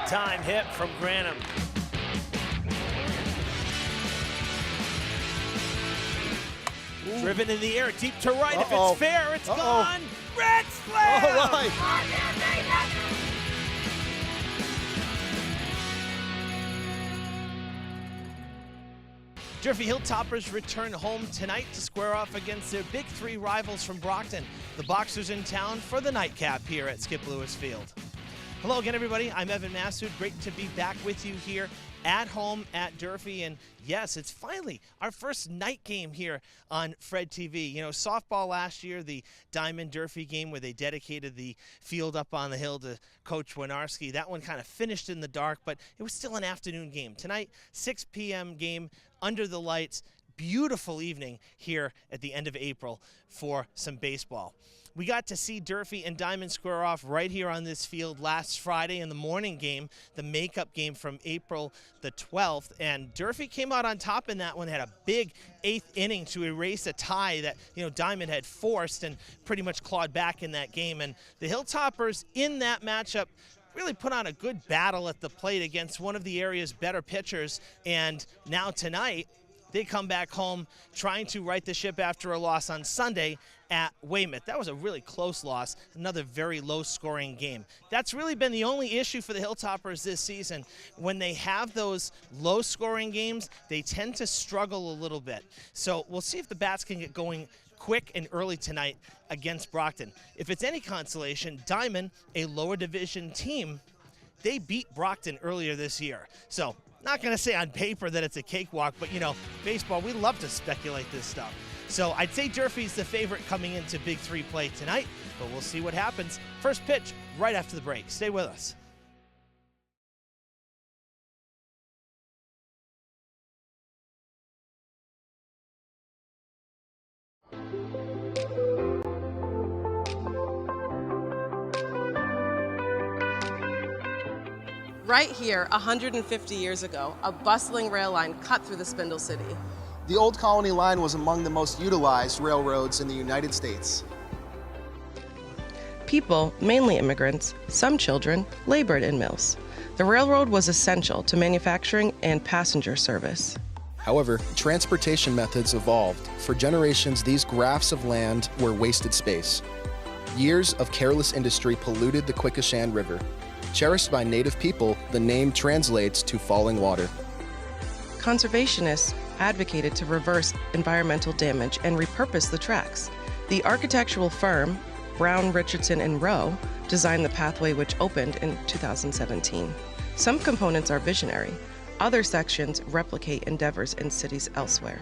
Big-time hit from Granum. Driven in the air, deep to right. If it's fair, it's gone. Red slam! All right. Durfee Hilltoppers return home tonight to square off against their Big Three rivals from Brockton. The Boxers in town for the nightcap here at Skip Lewis Field. Hello again, everybody. I'm Evan Massoud. Great to be back with you here at home at Durfee. And yes, it's finally our first night game here on Fred TV. You know, softball last year, the Diamond Durfee game where they dedicated the field up on the hill to Coach Winarski, that one kind of finished in the dark, but it was still an afternoon game. Tonight, 6 p.m. game under the lights. Beautiful evening here at the end of April for some baseball. We got to see Durfee and Diamond square off right here on this field last Friday in the morning game, the makeup game from April the 12th. And Durfee came out on top in that one, had a big 8th inning to erase a tie that, you know, Diamond had forced and pretty much clawed back in that game. And the Hilltoppers in that matchup really put on a good battle at the plate against one of the area's better pitchers. And now tonight, they come back home trying to right the ship after a loss on Sunday at Weymouth. That was a really close loss, another very low-scoring game. That's really been the only issue for the Hilltoppers this season. When they have those low-scoring games, they tend to struggle a little bit. So we'll see if the Bats can get going quick and early tonight against Brockton. If it's any consolation, Diamond, a lower division team, they beat Brockton earlier this year. So not going to say on paper that it's a cakewalk, but, you know, baseball, we love to speculate this stuff. So I'd say Durfee's the favorite coming into Big Three play tonight, but we'll see what happens. First pitch right after the break. Stay with us. Right here, 150 years ago, a bustling rail line cut through the Spindle City. The Old Colony Line was among the most utilized railroads in the United States. People, mainly immigrants, some children, labored in mills. The railroad was essential to manufacturing and passenger service. However, transportation methods evolved. For generations, these grafts of land were wasted space. Years of careless industry polluted the Quequechan River. Cherished by Native people, the name translates to falling water. Conservationists advocated to reverse environmental damage and repurpose the tracks. The architectural firm, Brown, Richardson and Rowe, designed the pathway which opened in 2017. Some components are visionary. Other sections replicate endeavors in cities elsewhere.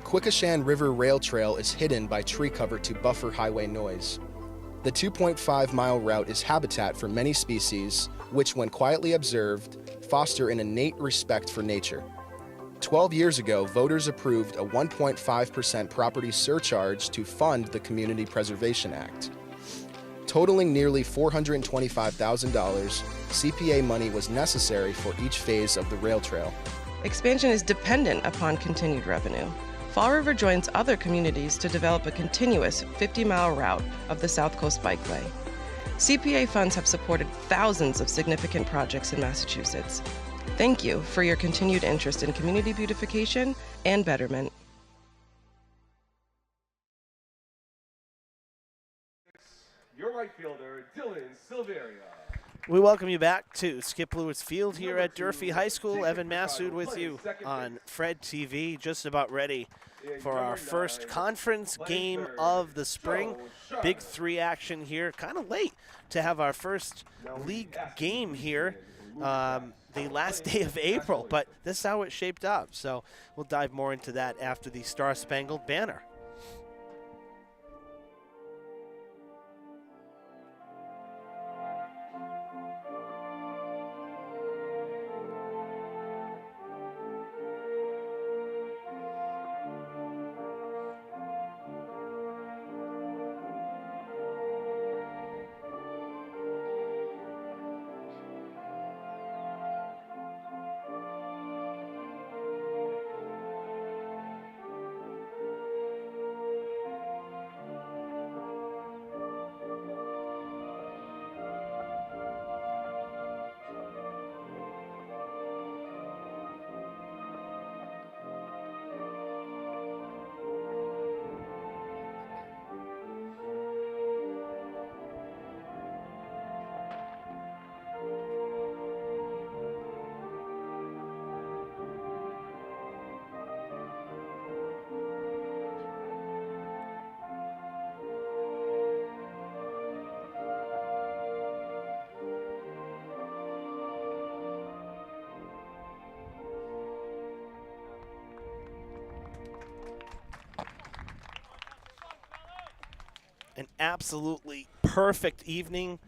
Quequechan River Rail Trail is hidden by tree cover to buffer highway noise. The 2.5-mile route is habitat for many species, which, when quietly observed, foster an innate respect for nature. 12 years ago, voters approved a 1.5% property surcharge to fund the Community Preservation Act. Totaling nearly $425,000, CPA money was necessary for each phase of the rail trail. Expansion is dependent upon continued revenue. Fall River joins other communities to develop a continuous 50-mile route of the South Coast Bikeway. CPA funds have supported thousands of significant projects in Massachusetts. Thank you for your continued interest in community beautification and betterment. Your right fielder, Dylan Silveria. We welcome you back to Skip Lewis Field here at Durfee High School. Evan Massoud with you on Fred TV, just about ready for our first conference game of the spring. Big Three action here, kind of late to have our first league game here the last day of April, but this is how it shaped up. So we'll dive more into that after the Star Spangled Banner. an absolutely perfect evening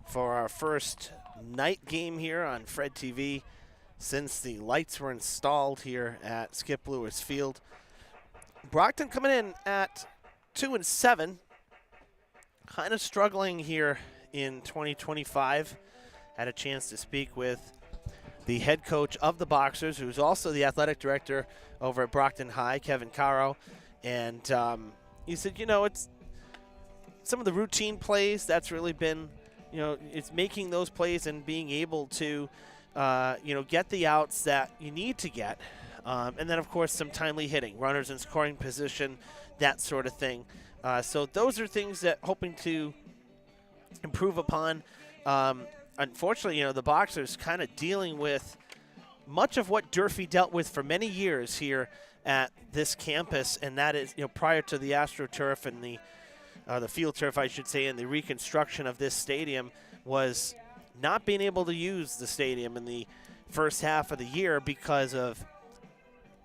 for our first night game here on Fred TV since the lights were installed here at Skip Lewis Field. Brockton coming in at 2-7, kind of struggling here in 2025. Had a chance to speak with the head coach of the Boxers, who's also the athletic director over at Brockton High, Kevin Caro, and he said, you know, it's some of the routine plays that's really been, you know, it's making those plays and being able to, you know, get the outs that you need to get. And then, of course, some timely hitting, runners in scoring position, that sort of thing. So those are things that hoping to improve upon. Unfortunately, you know, the Boxers kind of dealing with much of what Durfee dealt with for many years here at this campus, and that is, you know, prior to the AstroTurf and the field turf, I should say, and the reconstruction of this stadium, was not being able to use the stadium in the first half of the year because of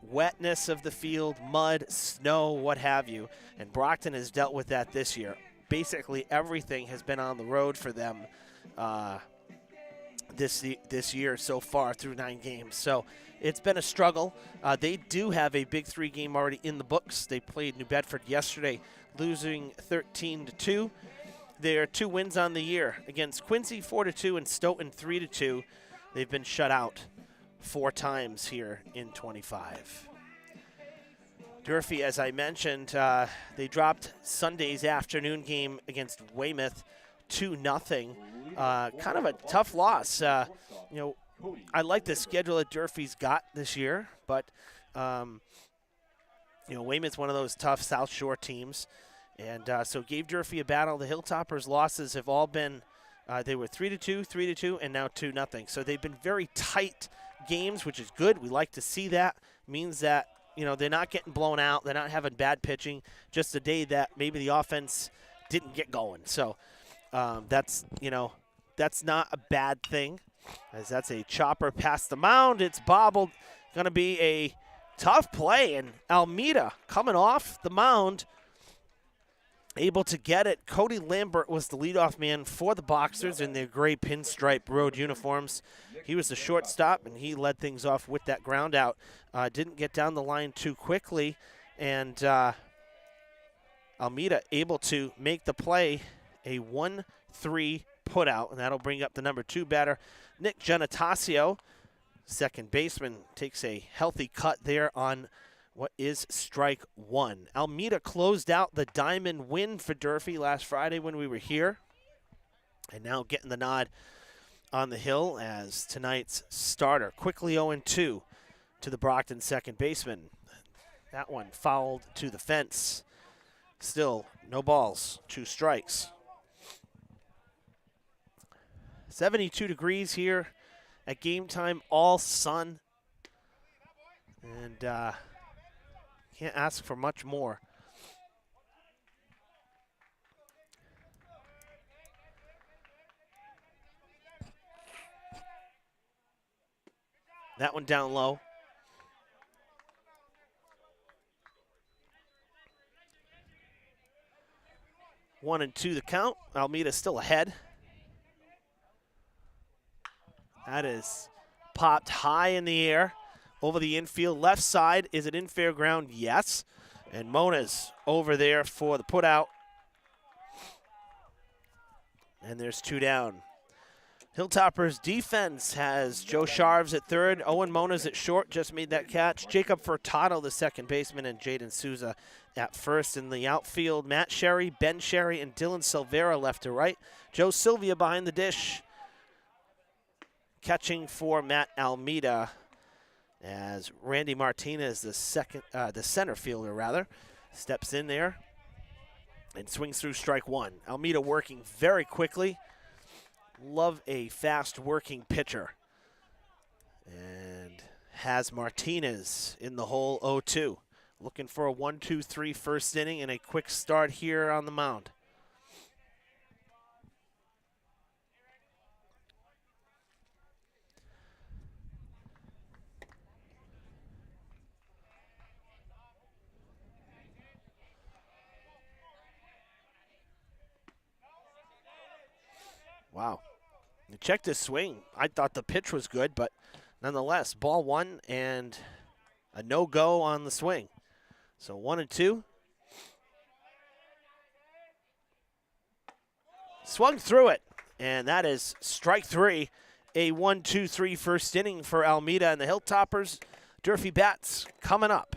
wetness of the field, mud, snow, what have you. And Brockton has dealt with that this year. Basically everything has been on the road for them this year so far through 9 games. So it's been a struggle. They do have a Big 3 game already in the books. They played New Bedford yesterday, losing 13-2. Their 2 wins on the year against Quincy 4-2 and Stoughton 3-2. They've been shut out 4 times here in 25. Durfee, as I mentioned, they dropped Sunday's afternoon game against Weymouth 2-0. Kind of a tough loss. You know, I like the schedule that Durfee's got this year, but you know, Weymouth's one of those tough South Shore teams, and so gave Durfee a battle. The Hilltoppers' losses have all been they were 3-2, 3-2, and now 2-0. So they've been very tight games, which is good. We like to see that. Means that, you know, they're not getting blown out. They're not having bad pitching. Just a day that maybe the offense didn't get going. So that's, you know, that's not a bad thing, as that's a chopper past the mound. It's bobbled. Going to be a tough play, and Almeida coming off the mound, able to get it. Cody Lambert was the leadoff man for the Boxers in their gray pinstripe road uniforms. He was the shortstop, and he led things off with that ground out. Didn't get down the line too quickly, and Almeida able to make the play, a 1-3 putout, and that'll bring up the number 2 batter, Nick Genatasio. Second baseman takes a healthy cut there on what is strike 1. Almeida closed out the diamond win for Durfee last Friday when we were here, and now getting the nod on the hill as tonight's starter. Quickly 0-2 to the Brockton second baseman. That one fouled to the fence. Still no balls, 2 strikes. 72 degrees here at game time, all sun, and can't ask for much more. That one down low. One and two the count. Almeida still ahead. That is popped high in the air over the infield. Left side, is it in fair ground? Yes. And Mona's over there for the putout. And there's 2 down. Hilltoppers defense has Joe Sharves at third. Owen Mona's at short, just made that catch. Jacob Furtado, the second baseman, and Jaden Souza at first. In the outfield, Matt Sherry, Ben Sherry, and Dylan Silvera left to right. Joe Sylvia behind the dish, catching for Matt Almeida, as Randy Martinez, the center fielder rather, steps in there and swings through strike 1. Almeida working very quickly. Love a fast working pitcher. And has Martinez in the hole 0-2. Looking for a 1-2-3 first inning and a quick start here on the mound. Wow. Check this swing. I thought the pitch was good, but nonetheless, ball one and a no-go on the swing. So 1-2. Swung through it, and that is strike three. A 1-2-3 first inning for Almeda and the Hilltoppers. Durfee bats coming up.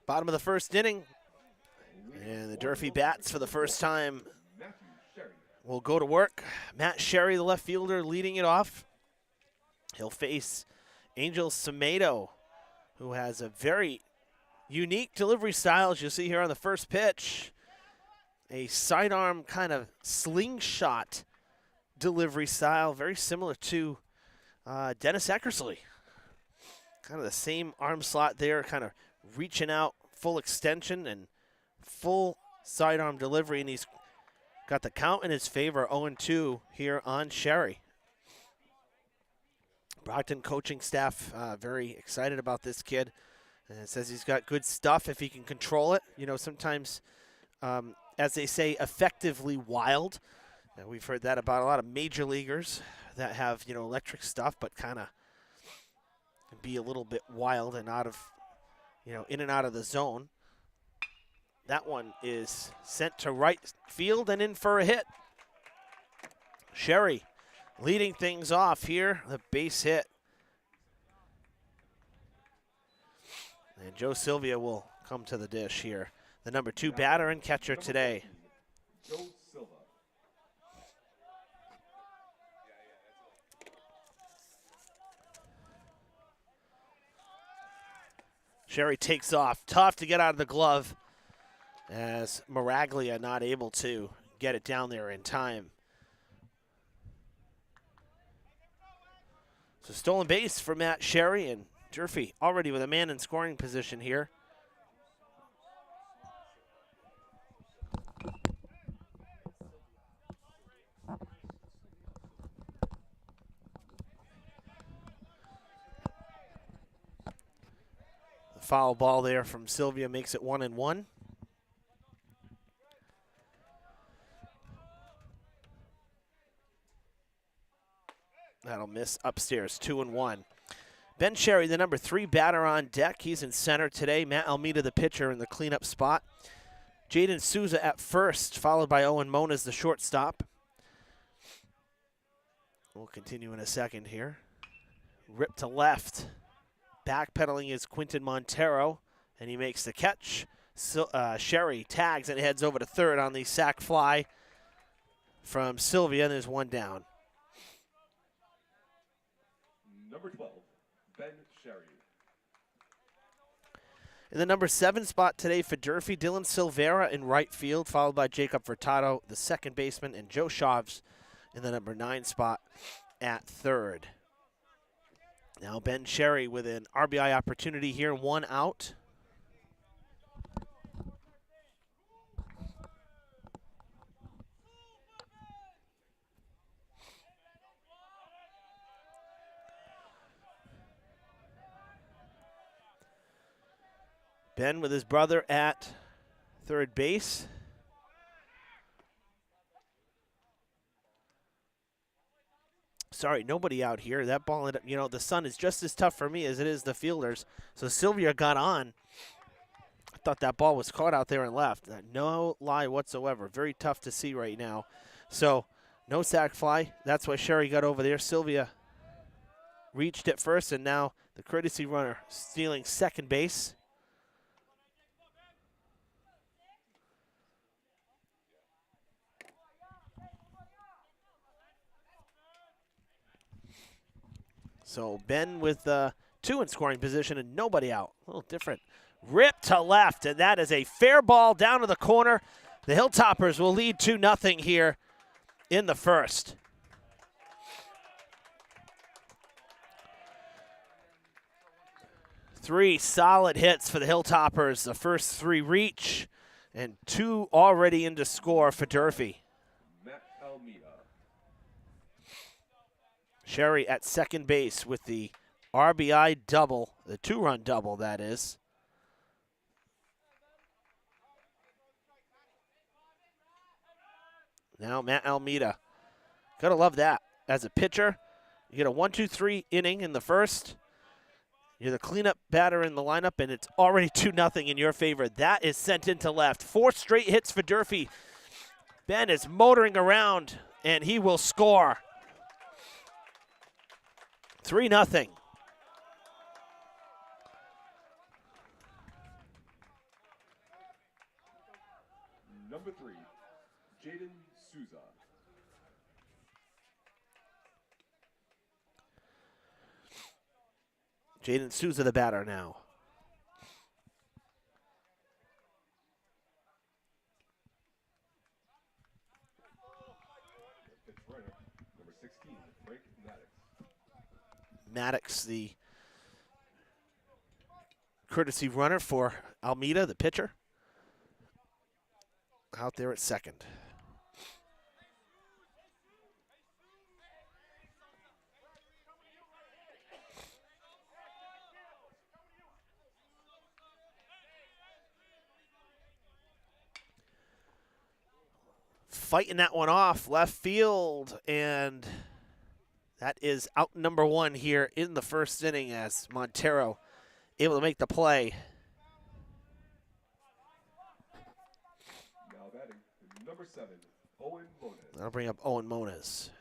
Bottom of the first inning, and the Durfee bats for the first time will go to work. Matt Sherry, the left fielder, leading it off. He'll face Angel Semedo, who has a very unique delivery style, as you'll see here on the first pitch. A sidearm kind of slingshot delivery style, very similar to Dennis Eckersley. Kind of the same arm slot there, kind of reaching out, full extension and full sidearm delivery, and he's got the count in his favor, 0-2 here on Sherry. Brockton coaching staff very excited about this kid, and says he's got good stuff if he can control it. You know, sometimes, as they say, effectively wild. And we've heard that about a lot of major leaguers that have, you know, electric stuff, but kind of be a little bit wild and out of, you know, in and out of the zone. That one is sent to right field and in for a hit. Sherry leading things off here, the base hit. And Joe Sylvia will come to the dish here. The number 2 batter and catcher today. Joe Silva. Sherry takes off. Tough to get out of the glove, as Miraglia not able to get it down there in time. So stolen base for Matt Sherry, and Durfee already with a man in scoring position here. The foul ball there from Sylvia makes it 1-1. That'll miss upstairs, 2-1. Ben Sherry, the number 3 batter on deck. He's in center today. Matt Almeida, the pitcher, in the cleanup spot. Jaden Souza at first, followed by Owen Moniz, the shortstop. We'll continue in a second here. Rip to left. Backpedaling is Quinton Montero. and he makes the catch. Sherry tags and heads over to third on the sac fly from Sylvia, and there's one down. Number 12, Ben Sherry. In the number 7 spot today for Durfee, Dylan Silvera in right field, followed by Jacob Furtado, the second baseman, and Joe Shavs in the number 9 spot at third. Now Ben Sherry with an RBI opportunity here, 1 out. Ben with his brother at third base. Sorry, nobody out here. That ball, you know, the sun is just as tough for me as it is the fielders. So Sylvia got on. I thought that ball was caught out there and left. No lie whatsoever. Very tough to see right now. So no sac fly. That's why Sherry got over there. Sylvia reached it first, and now the courtesy runner stealing second base. So Ben with 2 in scoring position and nobody out. A little different. Rip to left, and that is a fair ball down to the corner. The Hilltoppers will lead 2-0 here in the first. Three solid hits for the Hilltoppers. The first 3 reach, and 2 already into score for Durfee. Sherry at second base with the RBI double, the 2-run double, that is. Now Matt Almeida. Gotta love that. As a pitcher, you get a 1-2-3 inning in the first. You're the cleanup batter in the lineup, and it's already 2-0 in your favor. That is sent into left. 4 straight hits for Durfee. Ben is motoring around, and he will score. 3-0. Number 3, Jaden Souza. Jaden Souza the batter now. Pitch runner, number 16, Frank Maddox. Maddox, the courtesy runner for Almeida, the pitcher, out there at second. Fighting that one off left field, and that is out number 1 here in the first inning as Montero able to make the play. Now batting, number 7, Owen Moniz. That'll bring up Owen Moniz.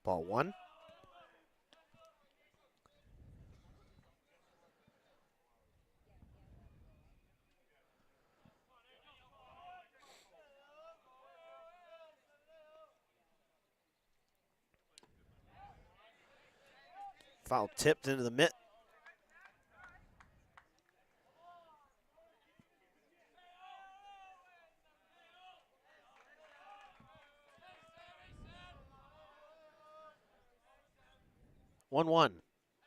Ball 1. Foul tipped into the mitt. One.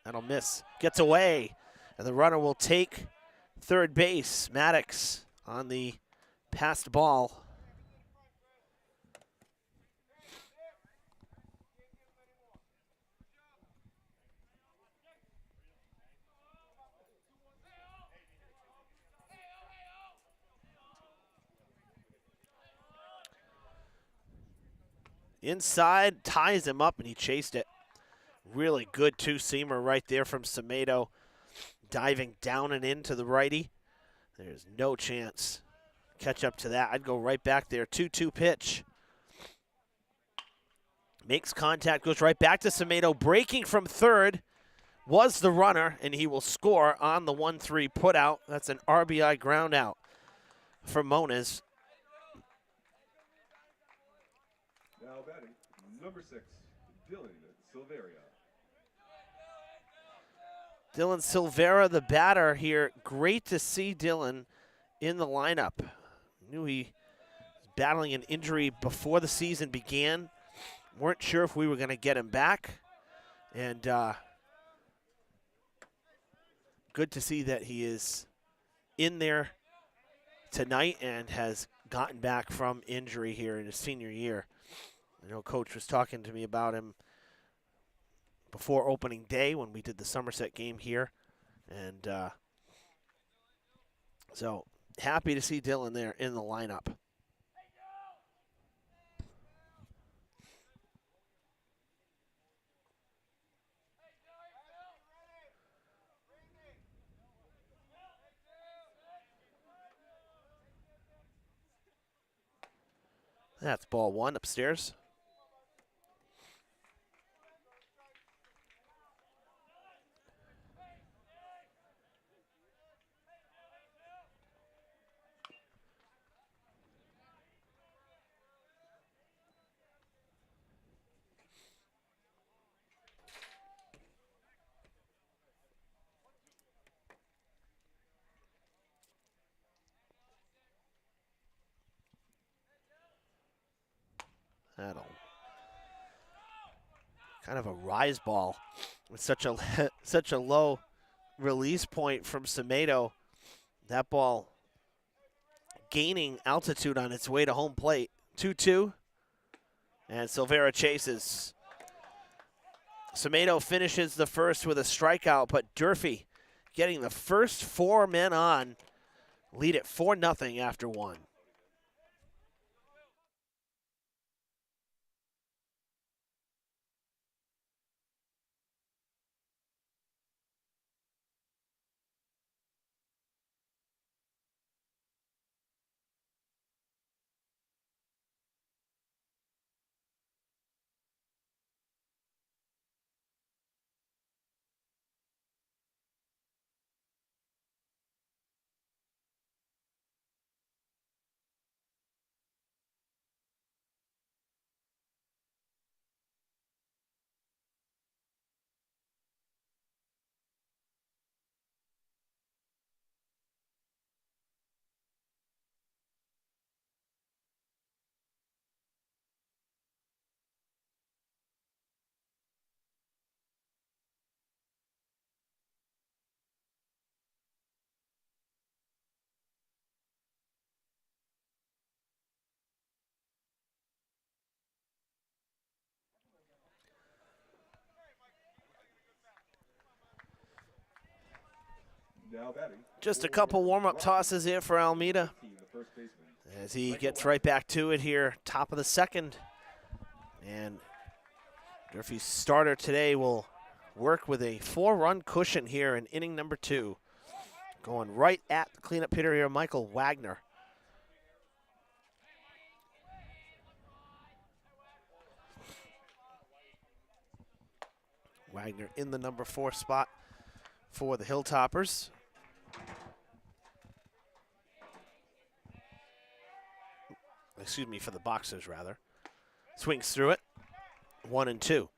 That'll miss. Gets away. And the runner will take third base. Maddox on the passed ball. Inside, ties him up, and he chased it. Really good two-seamer right there from Semedo. Diving down and into the righty. There's no chance catch up to that. I'd go right back there. 2-2 pitch. Makes contact, goes right back to Semedo. Breaking from third was the runner, and he will score on the 1-3 putout. That's an RBI ground out for Moniz. Now batting, number 6, Dylan Silveria. Dylan Silvera, the batter here. Great to see Dylan in the lineup. Knew he was battling an injury before the season began. Weren't sure if we were going to get him back. And good to see that he is in there tonight and has gotten back from injury here in his senior year. I know Coach was talking to me about him before opening day when we did the Somerset game here. And so happy to see Dylan there in the lineup. That's ball one upstairs. That'll kind of a rise ball with such a low release point from Semedo. That ball gaining altitude on its way to home plate. 2-2, and Silvera chases. Semedo finishes the first with a strikeout, but Durfee getting the first 4 men on, lead it 4-0 after 1. Now batting, Just a couple warm-up tosses here for Almeida the first baseman. as he gets right back to it here, top of the second. And Durfee's starter today will work with a 4-run cushion here in inning number 2. Going right at the cleanup hitter here, Michael Wagner. Wagner in the number 4 spot for the Hilltoppers. Excuse me, for the Boxers, rather. Swings through it, 1-2.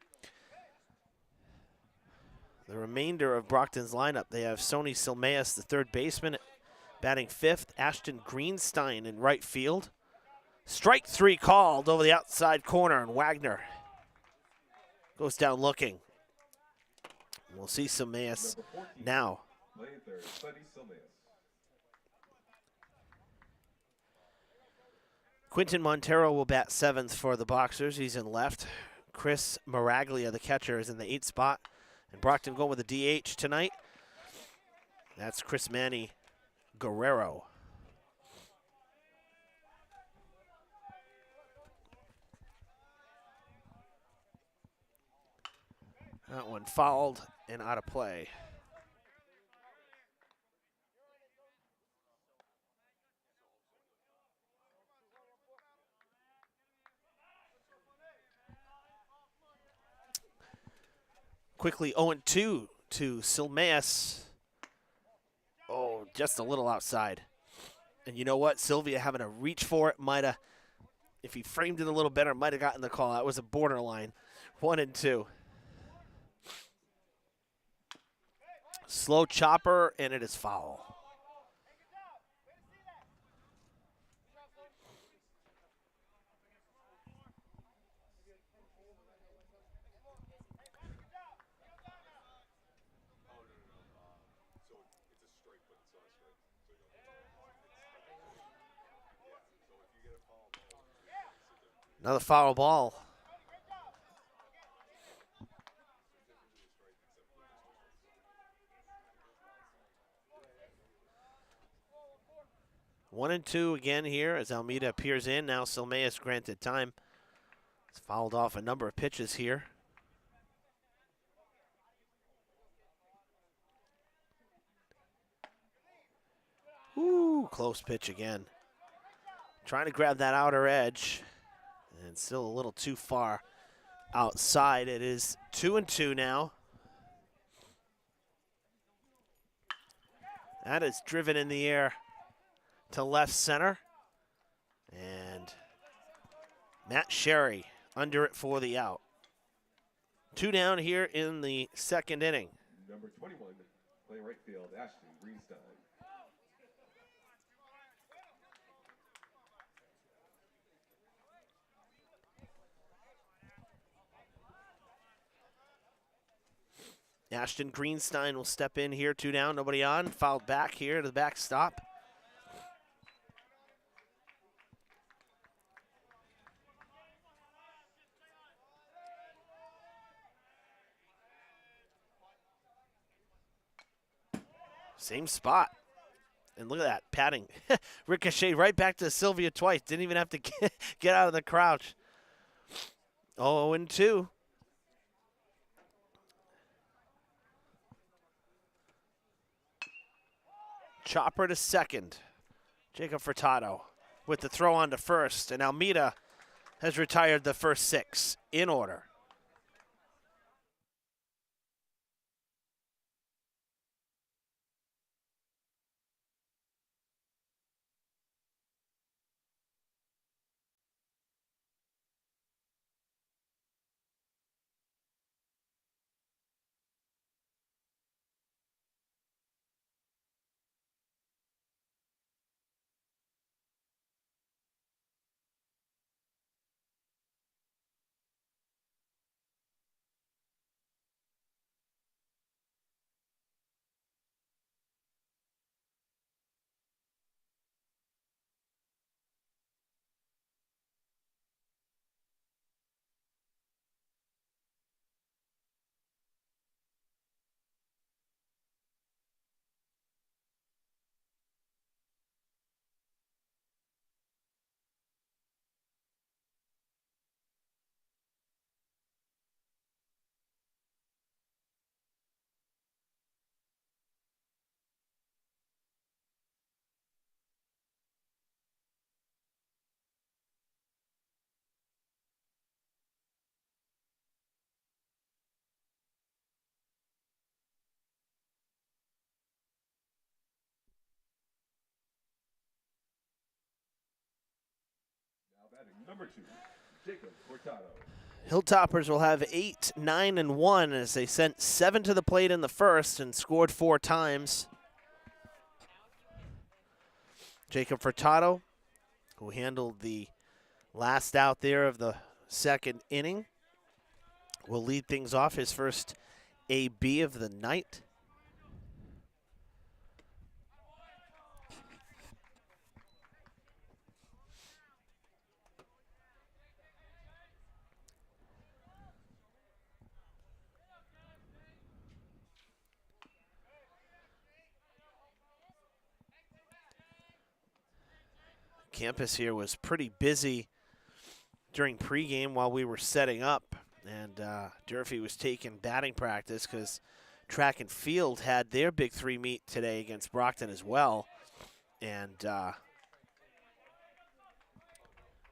The remainder of Brockton's lineup, they have Sonny Silmeas, the third baseman, batting 5th. Ashton Greenstein in right field. Strike 3 called over the outside corner, and Wagner goes down looking. We'll see Silmeas Number 14, now. playing third, Sonny Silmeas. Quinton Montero will bat 7th for the Boxers. He's in left. Chris Maraglia, the catcher, is in the 8th spot. And Brockton going with a DH tonight. That's Chris Manny Guerrero. That one fouled and out of play. quickly 0-2 to Silmaeus. Oh, just a little outside. And you know what? Sylvia having to reach for it might have, if he framed it a little better, might have gotten the call. That was a borderline. 1-2. Slow chopper, and it is foul. Another foul ball. One and two again here as Almeida appears in. Now Silmaeus granted time. He's fouled off a number of pitches here. Ooh, close pitch again. Trying to grab that outer edge. And still a little too far outside. It is 2-2 now. That is driven in the air to left center. And Matt Sherry under it for the out. 2 down here in the second inning. Number 21, playing right field, Ashton Greenstein. Ashton Greenstein will step in here, 2 down, nobody on. Fouled back here to the backstop. Same spot. And look at that, patting. Ricochet right back to Sylvia twice. Didn't even have to get out of the crouch. 0-2. Chopper to second. Jacob Furtado with the throw on to first. And Almeida has retired the first 6 in order. Now batting number 2, Jacob Furtado. Hilltoppers will have 8, 9, and 1 as they sent 7 to the plate in the first and scored 4 times. Jacob Furtado, who handled the last out there of the second inning, will lead things off, his first AB of the night. Campus here was pretty busy during pregame while we were setting up, and Durfee was taking batting practice because track and field had their Big 3 meet today against Brockton as well. And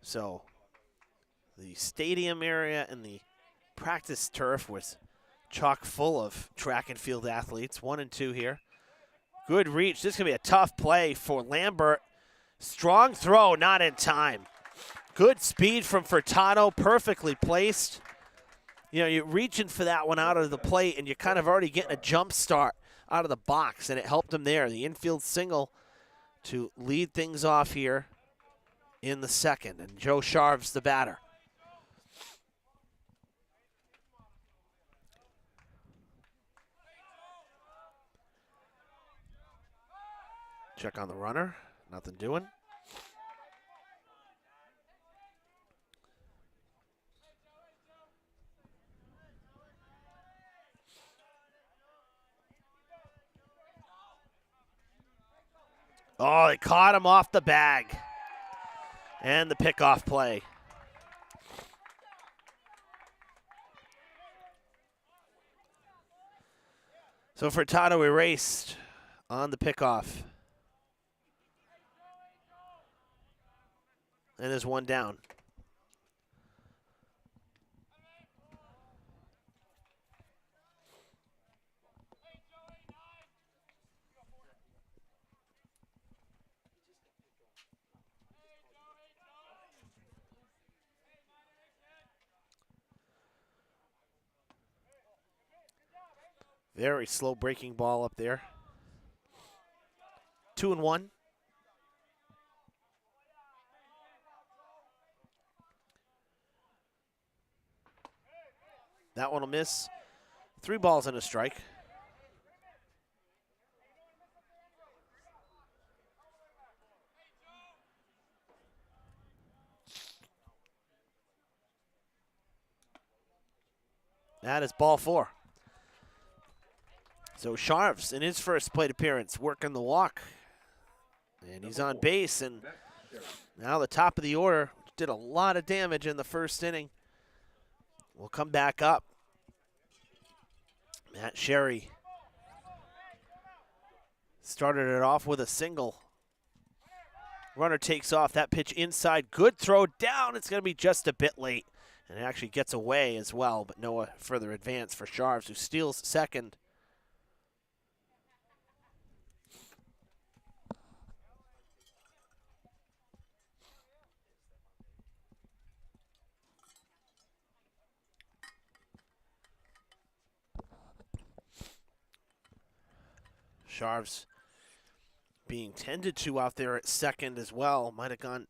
so the stadium area and the practice turf was chock full of track and field athletes. 1 and 2 here. Good reach. This is going to be a tough play for Lambert. Strong throw, not in time. Good speed from Furtado, perfectly placed. You know, you're reaching for that one out of the plate, and you're kind of already getting a jump start out of the box, and it helped him there. The infield single to lead things off here in the second, and Joe Sharv's the batter. Check on the runner, nothing doing. Oh, they caught him off the bag. And the pickoff play. So Furtado erased on the pickoff. And there's one down. Very slow breaking ball up there. 2-1. That one will miss. 3 balls and a strike. That is ball 4. So Sharv's in his first plate appearance, working the walk. And he's on base, and now the top of the order did a lot of damage in the first inning. Will come back up. Matt Sherry started it off with a single. Runner takes off. That pitch inside. Good throw down. It's going to be just a bit late. And it actually gets away as well, but no further advance for Sharv's, who steals second. Sharv's being tended to out there at second as well. Might have gone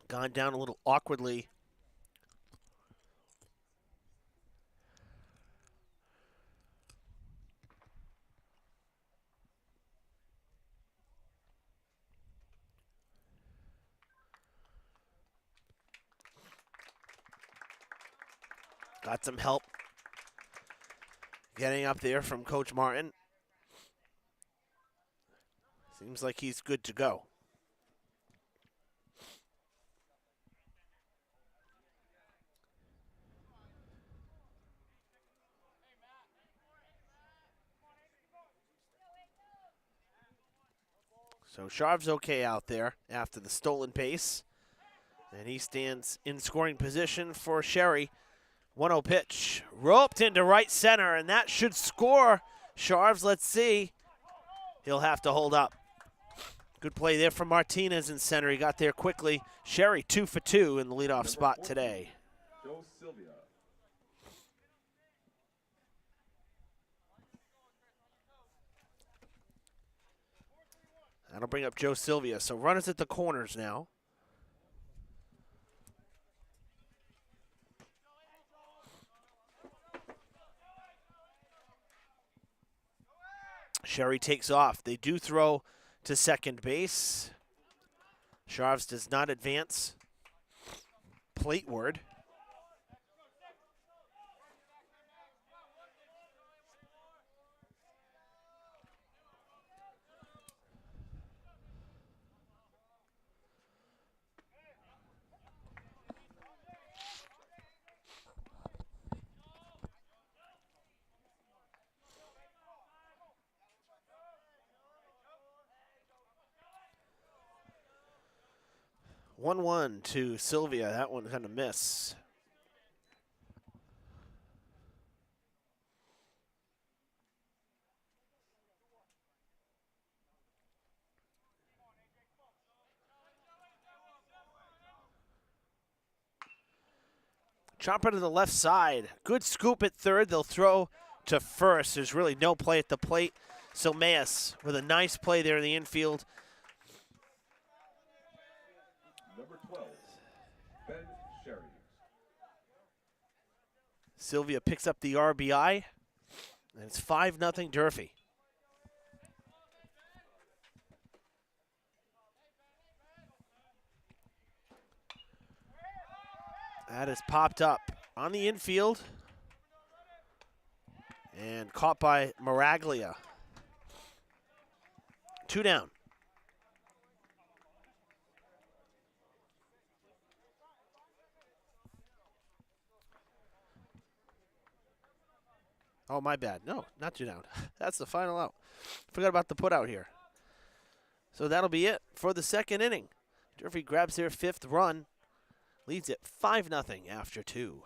down a little awkwardly. Got some help getting up there from Coach Martin. Seems like he's good to go. So Sharv's okay out there after the stolen base. And he stands in scoring position for Sherry. 1-0 pitch. Roped into right center, and that should score. Sharv's, let's see. He'll have to hold up. Good play there from Martinez in center. He got there quickly. Sherry 2 for 2 in the leadoff spot today. Joe Sylvia. That'll bring up Joe Sylvia. So runners at the corners now. Sherry takes off. They do throw to second base. Sharv's does not advance plateward. One to Sylvia. That one kind of miss. Chopper to the left side. Good scoop at third. They'll throw to first. There's really no play at the plate. So Mayes with a nice play there in the infield. Number 12, Ben Sherry. Sylvia picks up the RBI, and it's 5-0 Durfee. That is popped up on the infield and caught by Miraglia. 2 down. Oh, my bad. No, not 2 down. That's the final out. Forgot about the put out here. So that'll be it for the second inning. Durfee grabs their 5th run, leads it 5-0 after 2.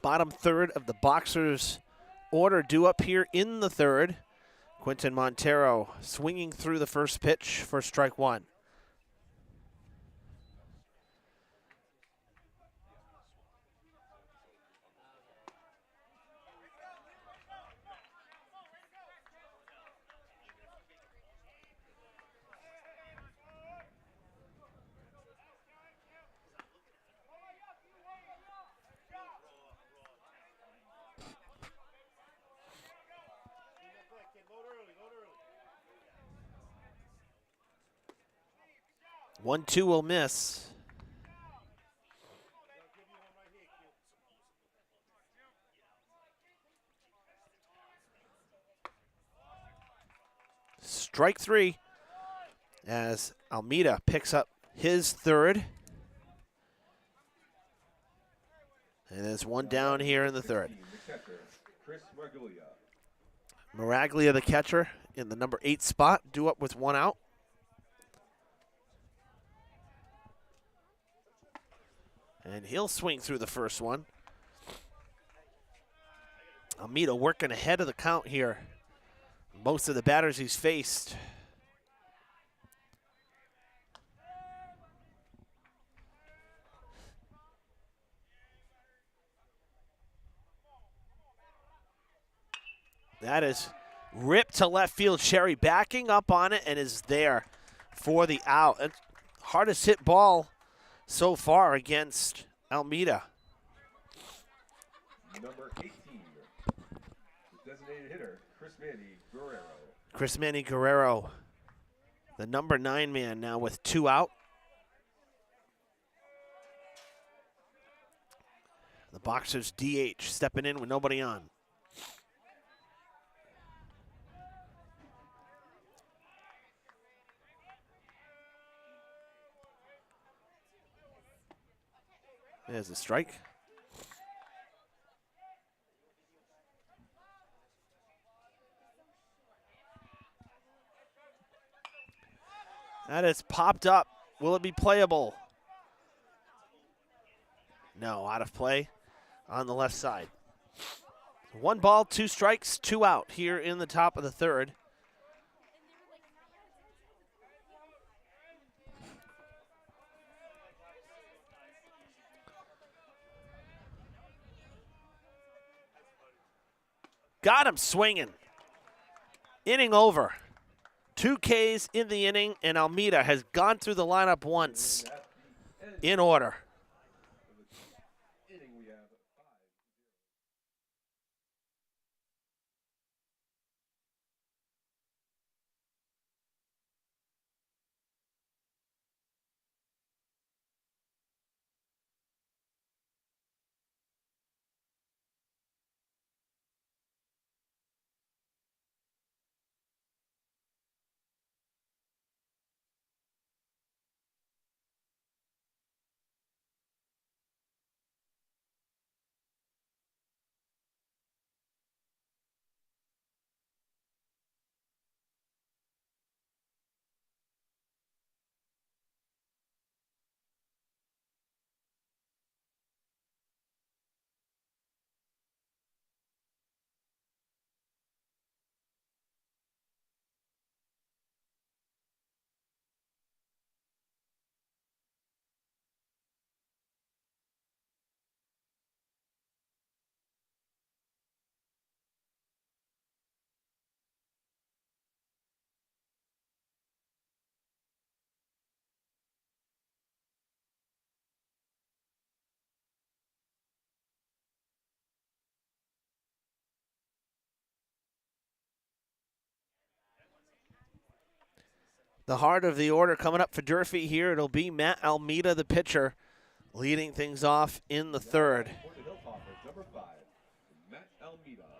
Bottom third of the Boxers' order due up here in the third. Quinton Montero swinging through the first pitch for strike 1. One, two will miss. Strike 3 as Almeida picks up his third. And there's one down here in the third. The catcher, Chris Margulia. Miraglia, the catcher, in the number 8 spot, due up with 1 out. And he'll swing through the first one. Almeida working ahead of the count here. Most of the batters he's faced. That is ripped to left field. Sherry backing up on it and is there for the out. It's hardest hit ball so far against Almeida. Number 18, the designated hitter, Chris Manny Guerrero. Chris Manny Guerrero, the number 9 man now with 2 out. The Boxers DH stepping in with nobody on. There's a strike. That is popped up. Will it be playable? No, out of play on the left side. 1 ball, 2 strikes, 2 out here in the top of the third. Got him swinging. Inning over. 2 Ks in the inning, and Almeida has gone through the lineup once in order. The heart of the order coming up for Durfee here. It'll be Matt Almeida, the pitcher, leading things off in the third.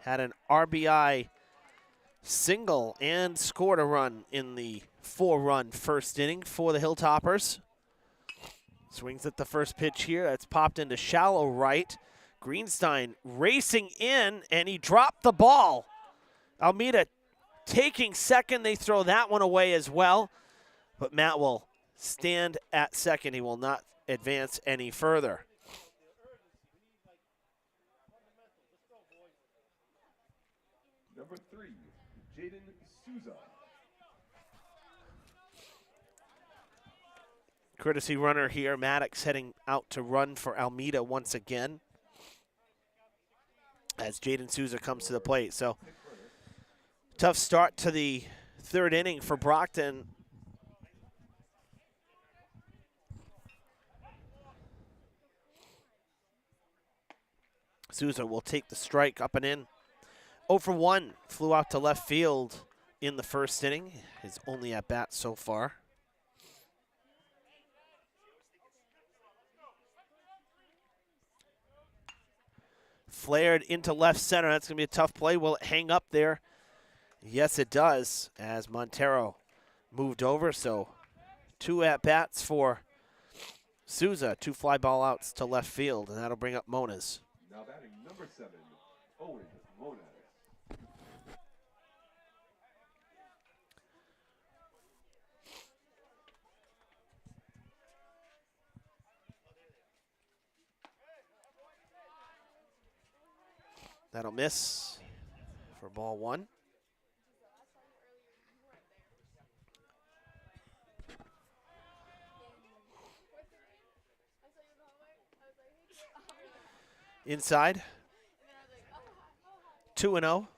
Had an RBI single and scored a run in the 4-run first inning for the Hilltoppers. Swings at the first pitch here. That's popped into shallow right. Greenstein racing in, and he dropped the ball. Almeida taking second. They throw that one away as well. But Matt will stand at second. He will not advance any further. Number 3, Jaden Souza. Courtesy runner here. Maddox heading out to run for Almeida once again as Jaden Souza comes to the plate. So tough start to the third inning for Brockton. Souza will take the strike up and in. 0 for 1, flew out to left field in the first inning. His only at bat so far. Flared into left center. That's going to be a tough play. Will it hang up there? Yes, it does, as Montero moved over. So 2 at-bats for Souza. 2 fly ball outs to left field, and that'll bring up Moniz. Now batting number 7, Owen Moniz. That'll miss for ball 1. Inside. 2-0.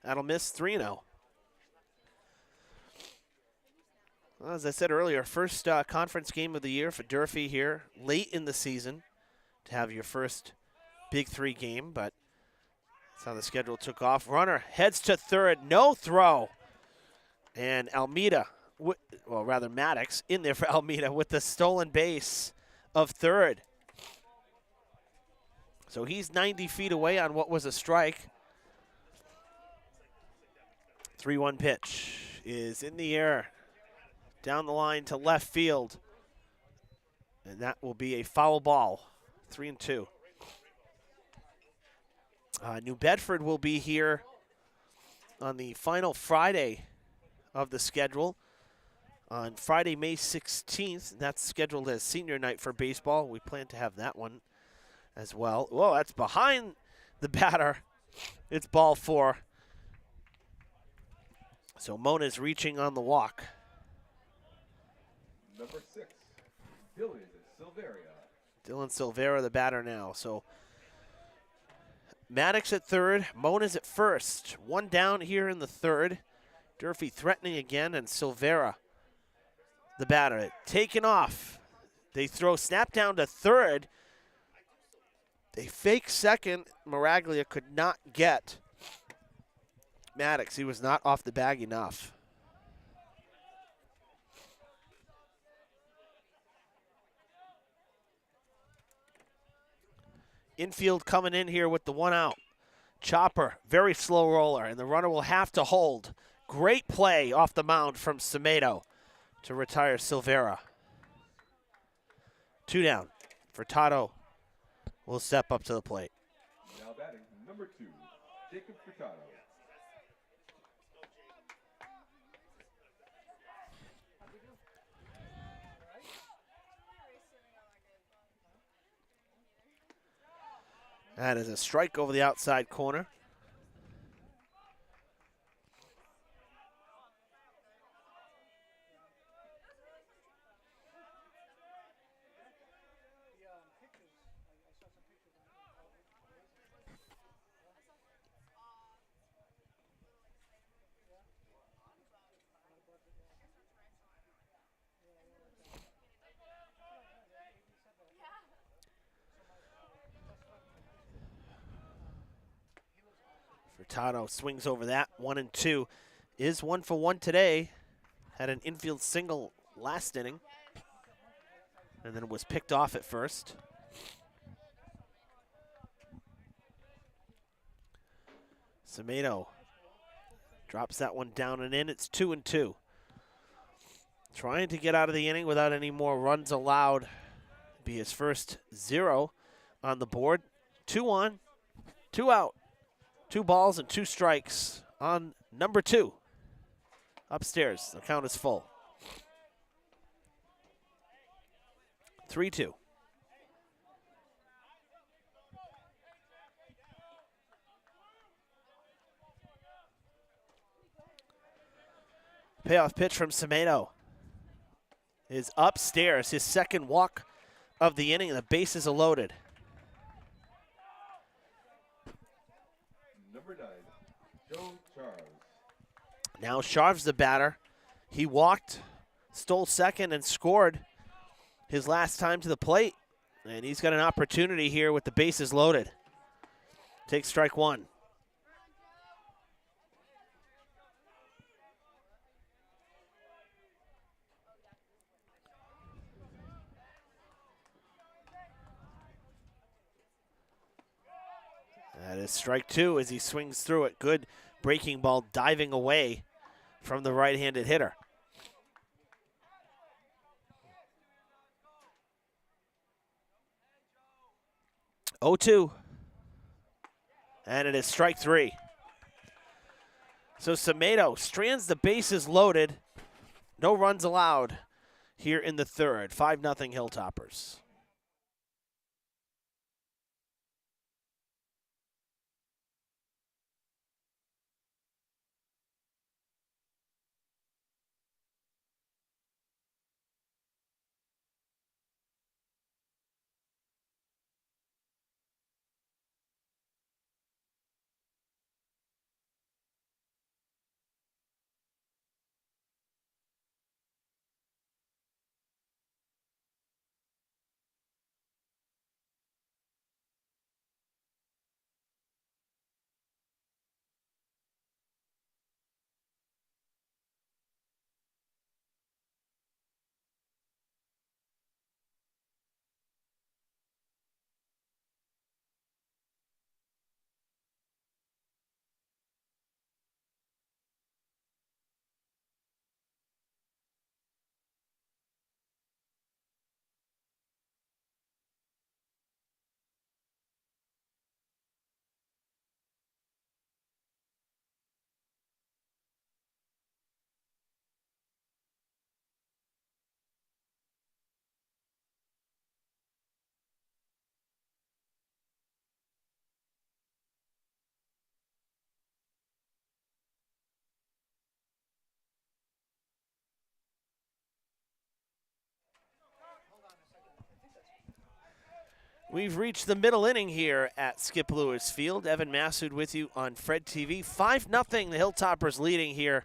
That'll miss 3-0. Well, as I said earlier, first conference game of the year for Durfee here, late in the season, to have your first Big 3 game, but that's how the schedule took off. Runner heads to third, no throw. And Almeida, well, rather Maddox, in there for Almeida with the stolen base of third. So he's 90 feet away on what was a strike. 3-1 pitch is in the air, down the line to left field. And that will be a foul ball, 3-2. New Bedford will be here on the final Friday of the schedule. On Friday, May 16th, that's scheduled as senior night for baseball. We plan to have that one as well. Whoa, that's behind the batter. It's ball 4. So Mona's reaching on the walk. Number 6, Dylan Silveria. Dylan Silvera, the batter now. So Maddox at third, Mona's at first. One down here in the third. Durfee threatening again, and Silvera, the batter, taken off. They throw snap down to third. They fake second. Miraglia could not get Maddox. He was not off the bag enough. Infield coming in here with the 1 out. Chopper, very slow roller, and the runner will have to hold. Great play off the mound from Semedo to retire Silvera. 2 down. Furtado will step up to the plate. Now batting, number 2, Jacob Furtado. That is a strike over the outside corner. Furtado swings over that. 1-2. Is 1 for 1 today. Had an infield single last inning. And then was picked off at first. Semedo drops that one down and in. It's 2-2. Trying to get out of the inning without any more runs allowed. Be his first 0 on the board. 2 on, 2 out. 2 balls and 2 strikes on number 2. Upstairs, the count is full. 3-2. Payoff pitch from Semedo is upstairs. His second walk of the inning. The bases are loaded. Number 9, Joe Charles. Now Sharv's the batter. He walked, stole second, and scored his last time to the plate. And he's got an opportunity here with the bases loaded. Takes strike 1. That is strike 2 as he swings through it. Good breaking ball diving away from the right-handed hitter. 0-2. And it is strike 3. So Semedo strands the bases loaded. No runs allowed here in the third. 5-0 Hilltoppers. We've reached the middle inning here at Skip Lewis Field. Evan Massoud with you on Fred TV. 5-0, the Hilltoppers leading here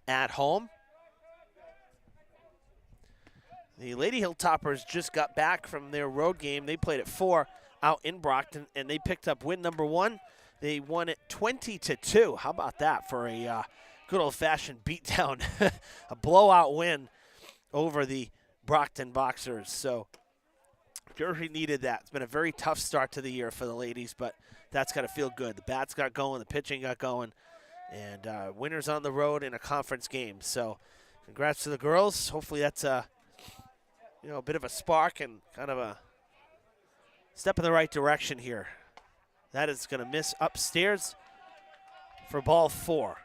at home. The Lady Hilltoppers just got back from their road game. They played at 4 out in Brockton, and they picked up win number 1. They won it 20-2. How about that for a good old-fashioned beatdown, a blowout win over the Brockton Boxers. So Durfee needed that. It's been a very tough start to the year for the ladies, but that's got to feel good. The bats got going, the pitching got going, and winners on the road in a conference game. So congrats to the girls. Hopefully that's a bit of a spark and kind of a step in the right direction here. That is going to miss upstairs for ball 4.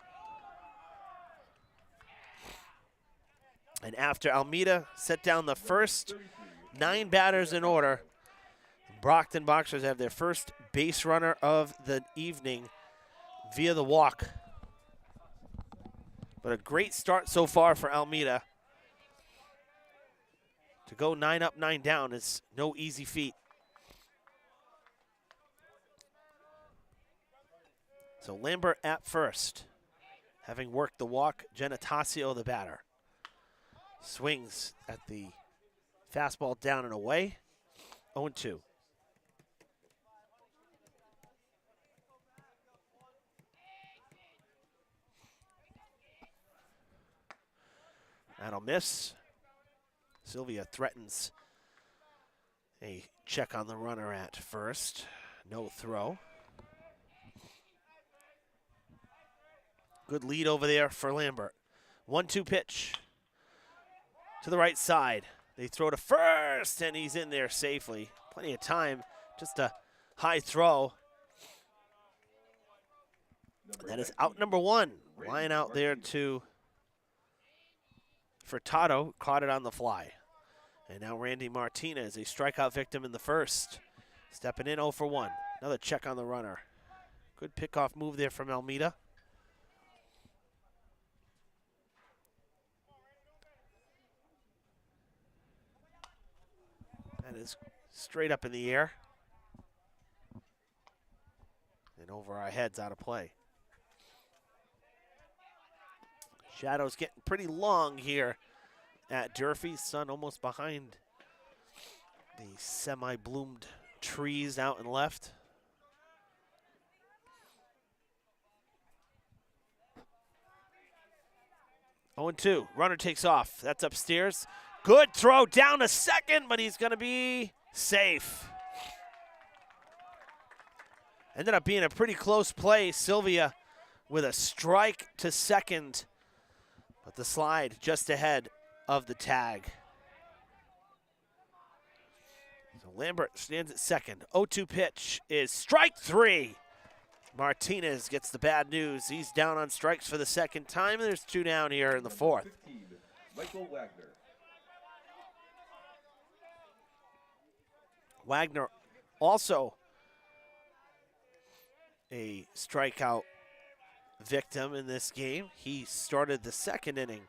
And after Almeida set down the first 9 batters in order, the Brockton Boxers have their first base runner of the evening via the walk. But a great start so far for Almeida. To go 9 up, 9 down is no easy feat. So Lambert at first, having worked the walk. Genitacio the batter. Swings at the fastball down and away. 0-2. That'll miss. Sylvia threatens a check on the runner at first. No throw. Good lead over there for Lambert. 1-2 pitch to the right side. They throw to first, and he's in there safely. Plenty of time, just a high throw. That is out number 1. Line out there to Furtado, caught it on the fly. And now Randy Martinez, a strikeout victim in the first. Stepping in 0 for 1. Another check on the runner. Good pickoff move there from Almeida. That is straight up in the air. And over our heads, out of play. Shadows getting pretty long here at Durfee. Sun almost behind the semi-bloomed trees out and left. Oh, 0-2. Runner takes off. That's upstairs. Good throw down to second, but he's going to be safe. Ended up being a pretty close play. Sylvia with a strike to second, but the slide just ahead of the tag. So Lambert stands at second. 0-2 pitch is strike 3. Martinez gets the bad news. He's down on strikes for the second time. There's 2 down here in the 4th. 15, Michael Wagner. Wagner also a strikeout victim in this game. He started the second inning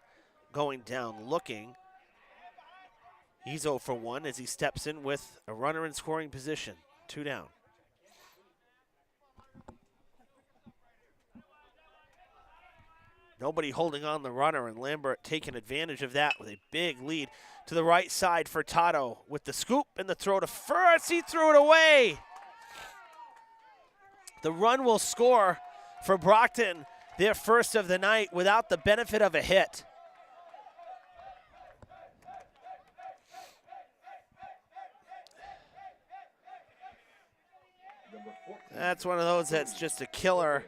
going down looking. He's 0 for 1 as he steps in with a runner in scoring position. 2 down. Nobody holding on the runner, and Lambert taking advantage of that with a big lead to the right side for Tato with the scoop and the throw to first. He threw it away. The run will score for Brockton, their first of the night, without the benefit of a hit. That's one of those that's just a killer,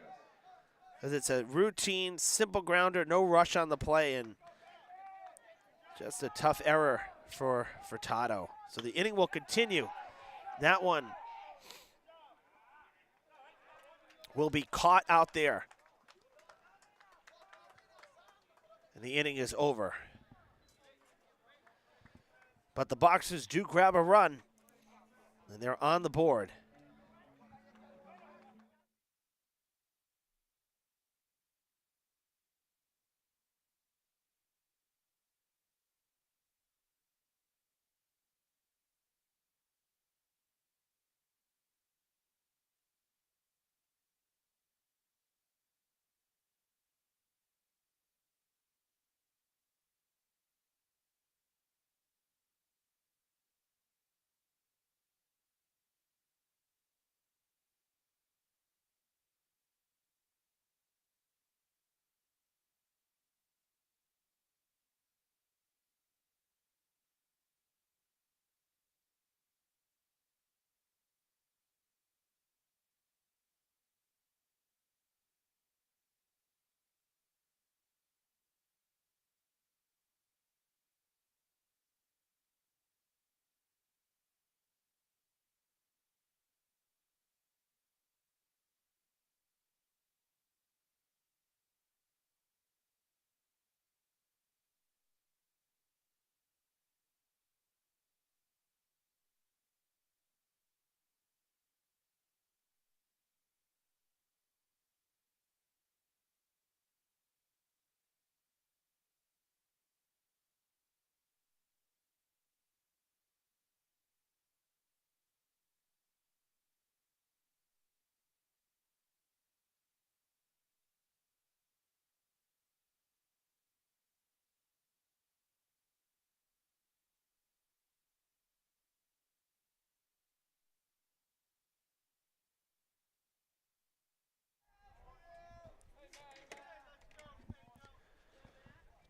because it's a routine, simple grounder, no rush on the play, and just a tough error for Tato. So the inning will continue. That one will be caught out there. And the inning is over. But the Boxers do grab a run, and they're on the board.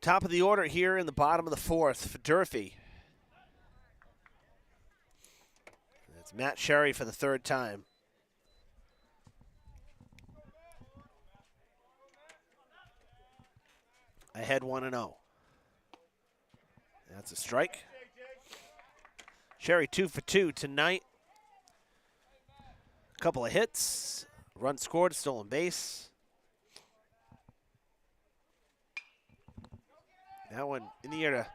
Top of the order here in the bottom of the fourth for Durfee. It's Matt Sherry for the third time. Ahead 1-0. That's a strike. Sherry 2 for 2 tonight. A couple of hits. Run scored, stolen base. That one in the air to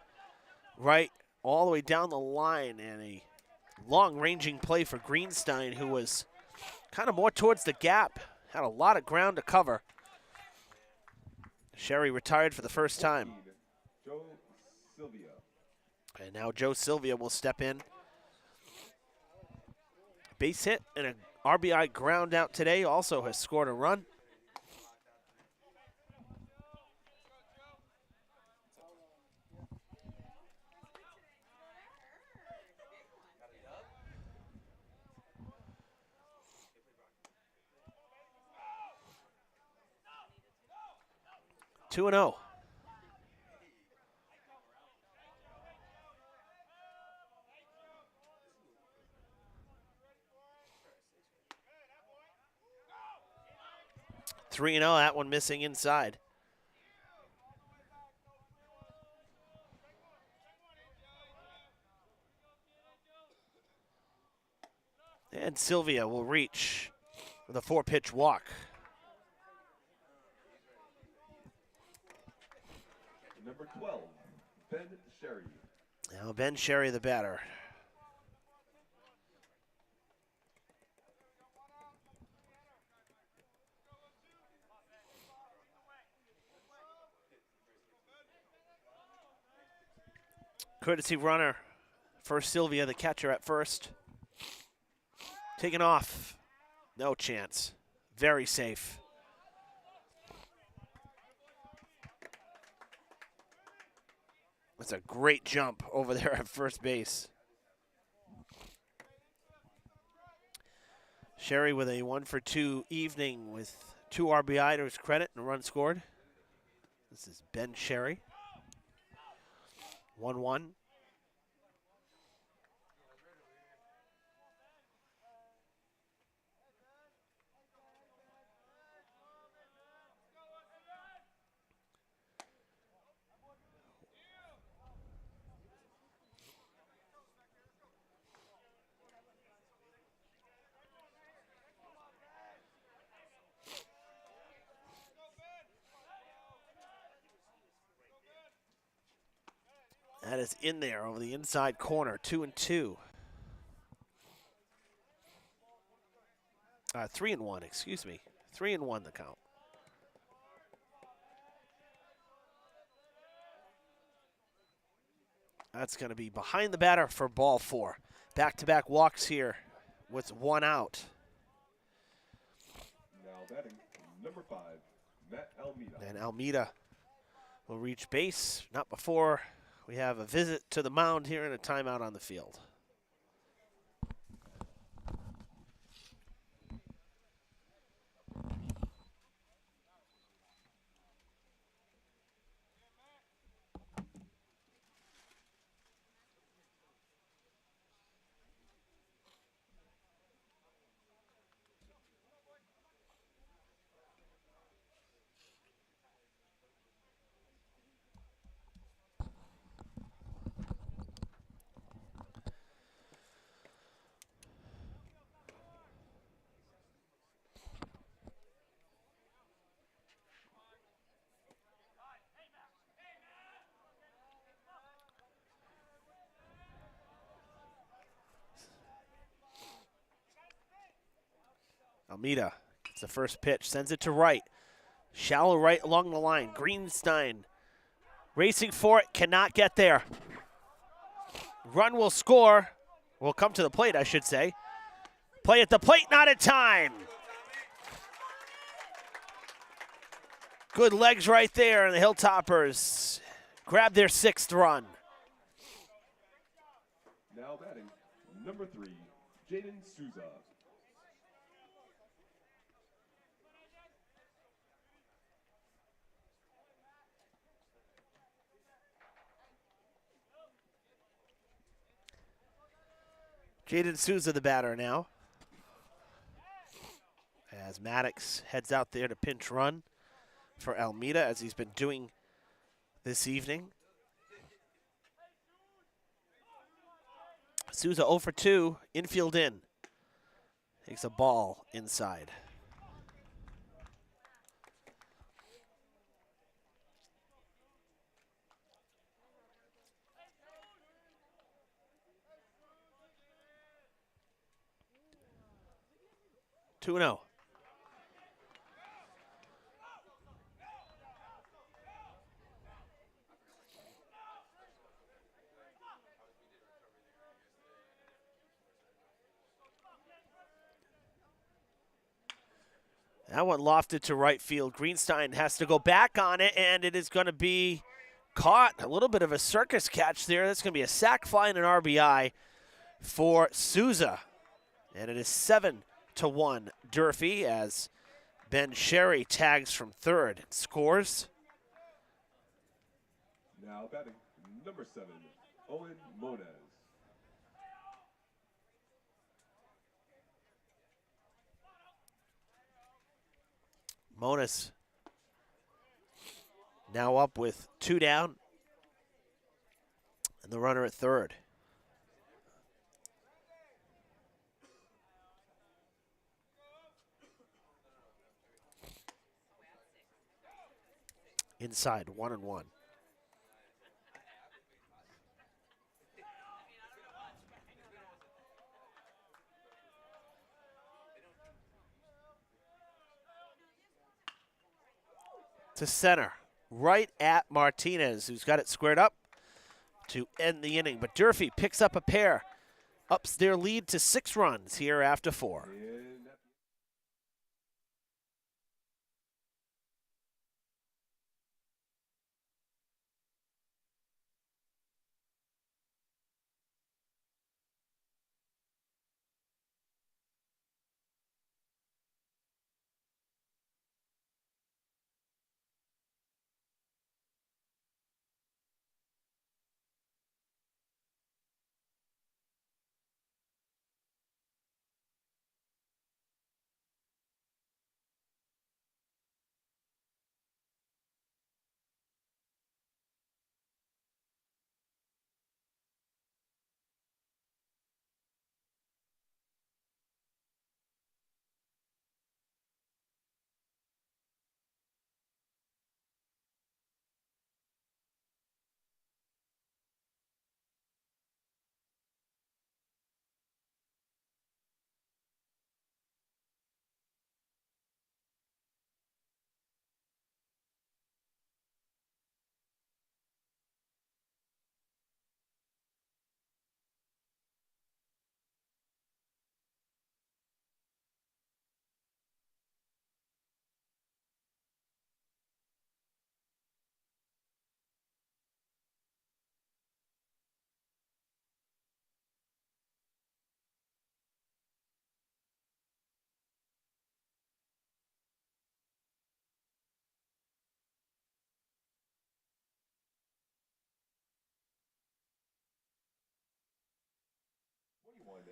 right, all the way down the line, and a long-ranging play for Greenstein, who was kind of more towards the gap. Had a lot of ground to cover. Sherry retired for the first time. Joe Sylvia. And now Joe Sylvia will step in. Base hit and an RBI ground out today. Also has scored a run. Two and 0. Three and 0. That one missing inside. And Sylvia will reach with a 4-pitch walk. Number 12, Ben Sherry. Now Ben Sherry, the batter. Courtesy runner for Sylvia, the catcher at first. Taken off. No chance. Very safe. That's a great jump over there at first base. Sherry with a 1 for 2 evening with 2 RBI to his credit and a run scored. This is Ben Sherry. 1-1. That is in there over the inside corner, 2-2. 3-1, excuse me. 3-1 the count. That's going to be behind the batter for ball 4. Back-to-back walks here with 1 out. Now batting, number 5, Matt Almeida. And Almeida will reach base, not before we have a visit to the mound here and a timeout on the field. Almeida gets the first pitch, sends it to right. Shallow right along the line. Greenstein racing for it, cannot get there. Run will score. Will come to the plate, I should say. Play at the plate, not in time. Good legs right there, and the Hilltoppers grab their 6th run. Now batting, number 3, Jaden Souza. Jaden Souza, the batter now. As Maddox heads out there to pinch run for Almeida, as he's been doing this evening. Souza 0 for 2, infield in. Takes a ball inside. Two and 0. That one lofted to right field. Greenstein has to go back on it, and it is going to be caught. A little bit of a circus catch there. That's going to be a sac fly and an RBI for Souza. And it is 7-1 Durfee as Ben Sherry tags from third and scores. Now batting number 7, Owen Moniz. Moniz now up with 2 down and the runner at third. Inside, 1-1. To center, right at Martinez, who's got it squared up to end the inning. But Durfee picks up a pair, ups their lead to 6 runs here after 4.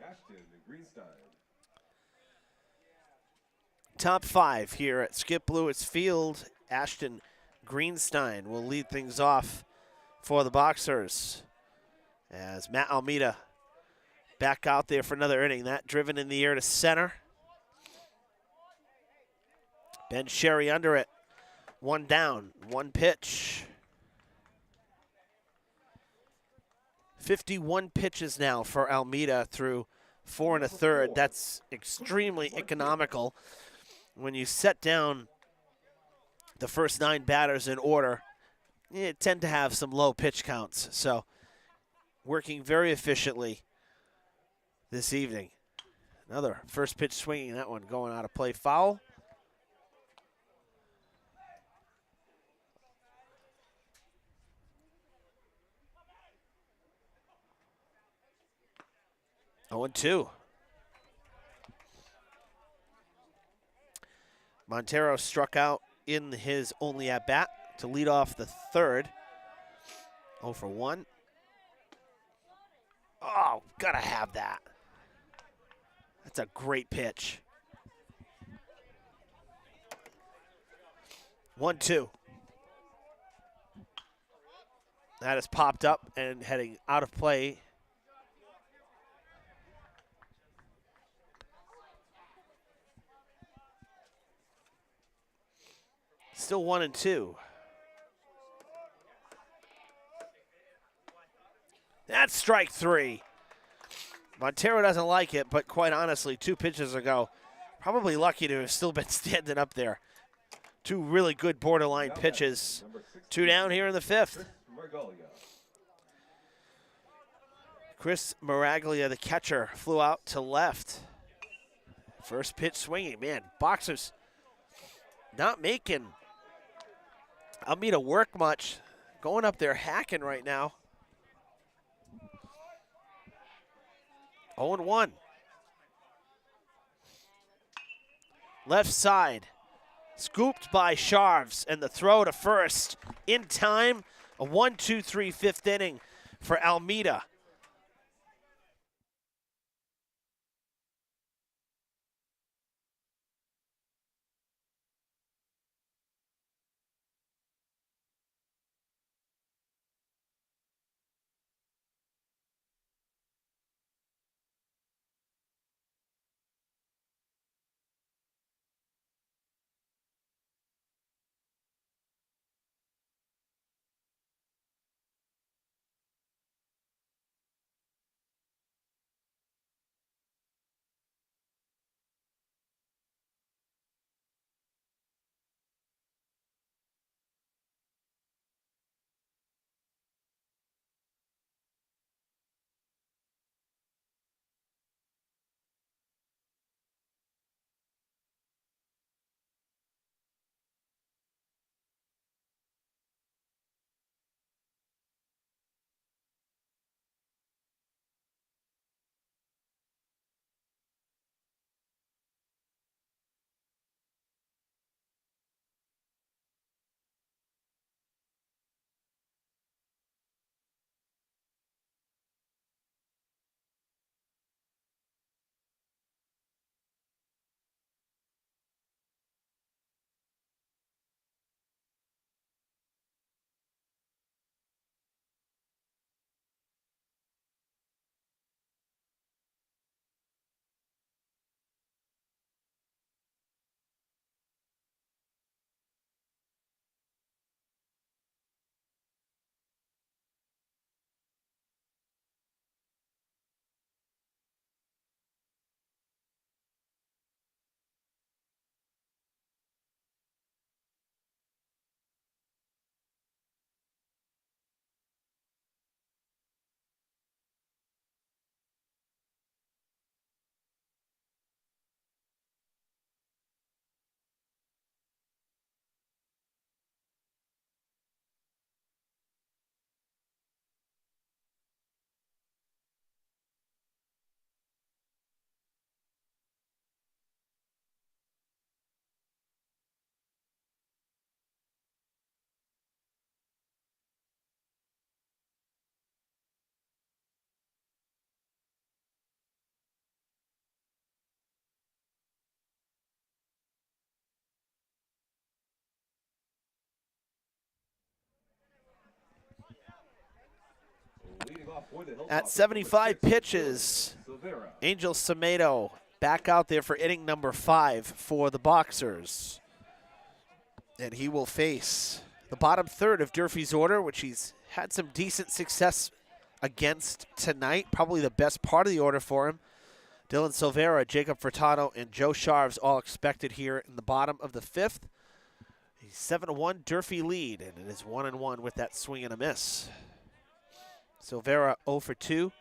Ashton Greenstein. Top 5 here at Skip Lewis Field. Ashton Greenstein will lead things off for the Boxers as Matt Almeida back out there for another inning. That driven in the air to center. Ben Sherry under it. 1 down, 1 pitch. 51 pitches now for Almeida through 4 1/3. That's extremely economical. When you set down the first 9 batters in order, you tend to have some low pitch counts. So working very efficiently this evening. Another first pitch swinging, that one going out of play, foul. Oh, 2. Montero struck out in his only at-bat to lead off the third. 0 for 1. Oh, gotta have that. That's a great pitch. 1-2. That is popped up and heading out of play. Still 1-2. That's strike 3. Montero doesn't like it, but quite honestly, 2 pitches ago, probably lucky to have still been standing up there. 2 really good borderline pitches. 2 down here in the 5th. Chris Maraglia, the catcher, flew out to left. First pitch swinging. Man, Boxers not making Almeida work much. Going up there hacking right now. 0-1. Left side. Scooped by Sharves, and the throw to first in time. A 1-2-3 5th inning for Almeida. At 75 pitches, Angel Semedo back out there for inning number 5 for the Boxers. And he will face the bottom third of Durfee's order, which he's had some decent success against tonight. Probably the best part of the order for him. Dylan Silvera, Jacob Furtado, and Joe Sharves all expected here in the bottom of the 5th. A 7-1 Durfee lead, and it is 1-1 with that swing and a miss. Silvera 0 for 2.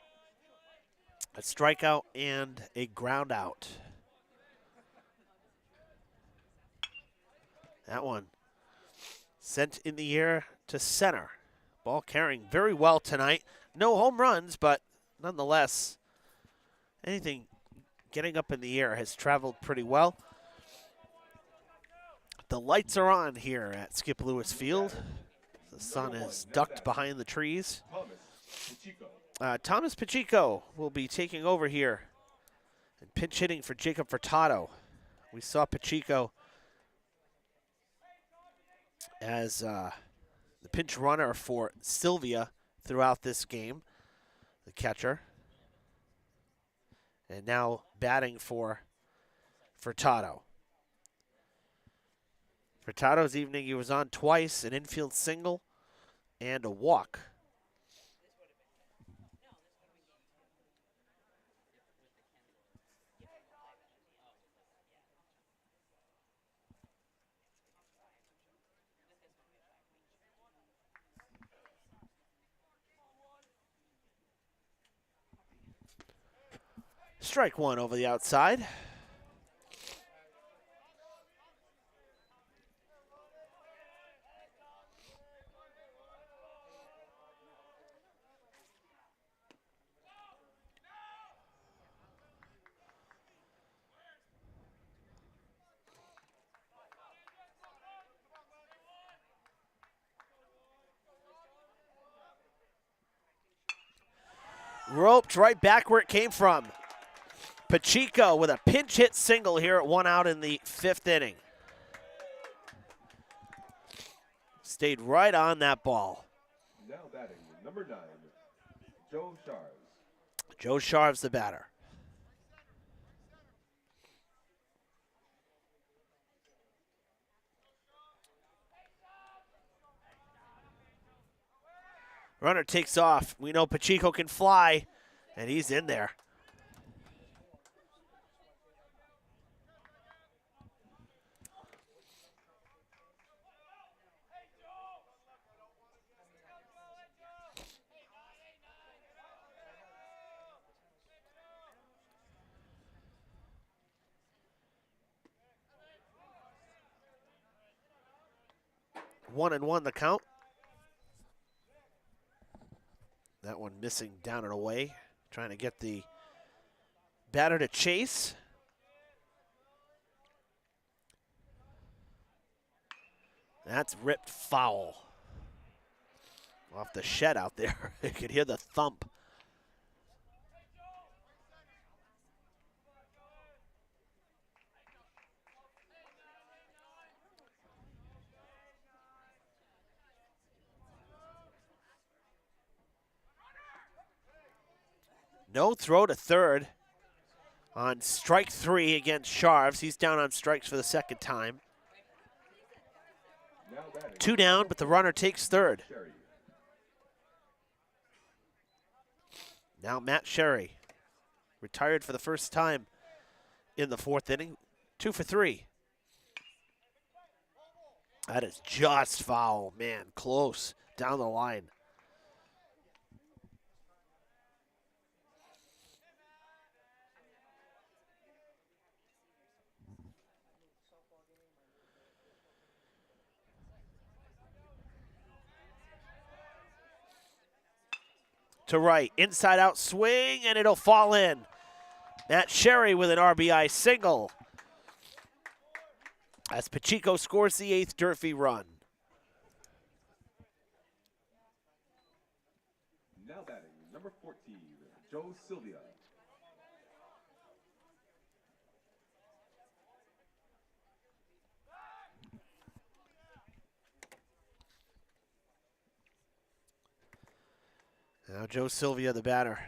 A strikeout and a ground out. That one sent in the air to center. Ball carrying very well tonight. No home runs, but nonetheless, anything getting up in the air has traveled pretty well. The lights are on here at Skip Lewis Field. The sun is ducked behind the trees. Thomas Pacheco will be taking over here And pinch hitting for Jacob Furtado. We saw Pacheco as the pinch runner for Sylvia throughout this game, the catcher. And now batting for Furtado. Furtado's evening, he was on twice, an infield single and a walk. Strike one over the outside. Roped right back where it came from. Pacheco with a pinch hit single here at 1 out in the 5th inning. Stayed right on that ball. Now batting, number 9, Joe Sharves. Joe Sharves, the batter. Runner takes off. We know Pacheco can fly, and he's in there. One and one the count. That one missing down and away. Trying to get the batter to chase. That's ripped foul. Off the shed out there. You could hear the thump. No throw to third on strike 3 against Sharves. He's down on strikes for the second time. 2 down, but the runner takes third. Now Matt Sherry, retired for the first time in the 4th inning. 2 for 3. That is just foul, man, close down the line. To right, inside out swing, and it'll fall in. Matt Sherry with an RBI single as Pacheco scores the 8th Durfee run. Now batting, number 14, Joe Sylvia. Now Joe Sylvia, the batter.